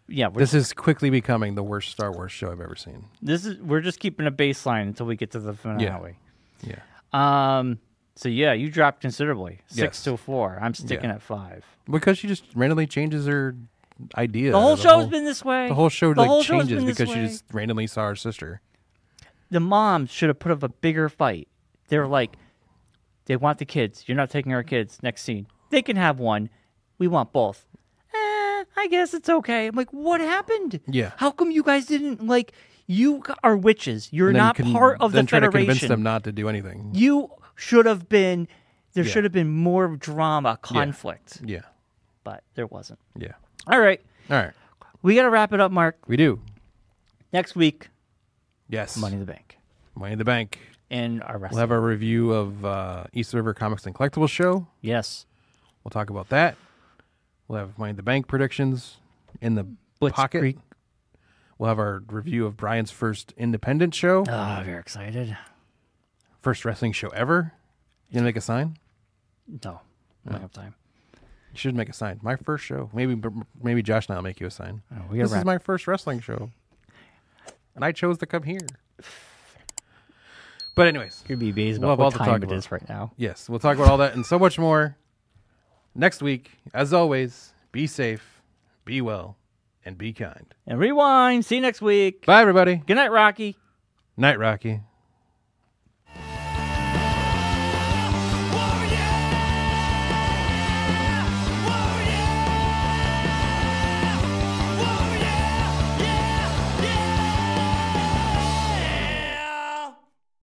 Yeah. This is quickly becoming the worst Star Wars show I've ever seen. We're just keeping a baseline until we get to the finale. Yeah. So yeah, you dropped considerably. 6 Yes. to 4. I'm sticking at 5. Because she just randomly changes her idea. The whole show's been this way. The whole show changes because way. she just randomly saw her sister. The mom should have put up a bigger fight. They're like, they want the kids. You're not taking our kids. Next scene. They can have one. We want both. I guess it's okay. I'm like, what happened? Yeah. How come you guys didn't, you are witches. You're not part of the Federation. Try to convince them not to do anything. You should have been There Yeah. should have been more drama, conflict, Yeah. but there wasn't. Yeah. All right. All right. We got to wrap it up, Mark. We do. Next week, Yes. Money in the Bank. Money in the Bank. And our wrestling. We'll have our review of East River Comics and Collectibles show. Yes. We'll talk about that. We'll have Money in the Bank predictions in the pocket. Blitzkrieg. We'll have our review of Brian's first independent show. Oh, very excited. First wrestling show ever. You gonna make a sign? No, I don't have time. You should make a sign. My first show. Maybe Josh and I'll make you a sign. Oh, we gotta This is my first wrestling show. And I chose to come here. But anyways. Could be amazed We'll about have all what to time talk it about. is right now. Yes, we'll talk about all that and so much more next week. As always, be safe, be well, and be kind. And rewind. See you next week. Bye, everybody. Good night, Rocky. Night, Rocky.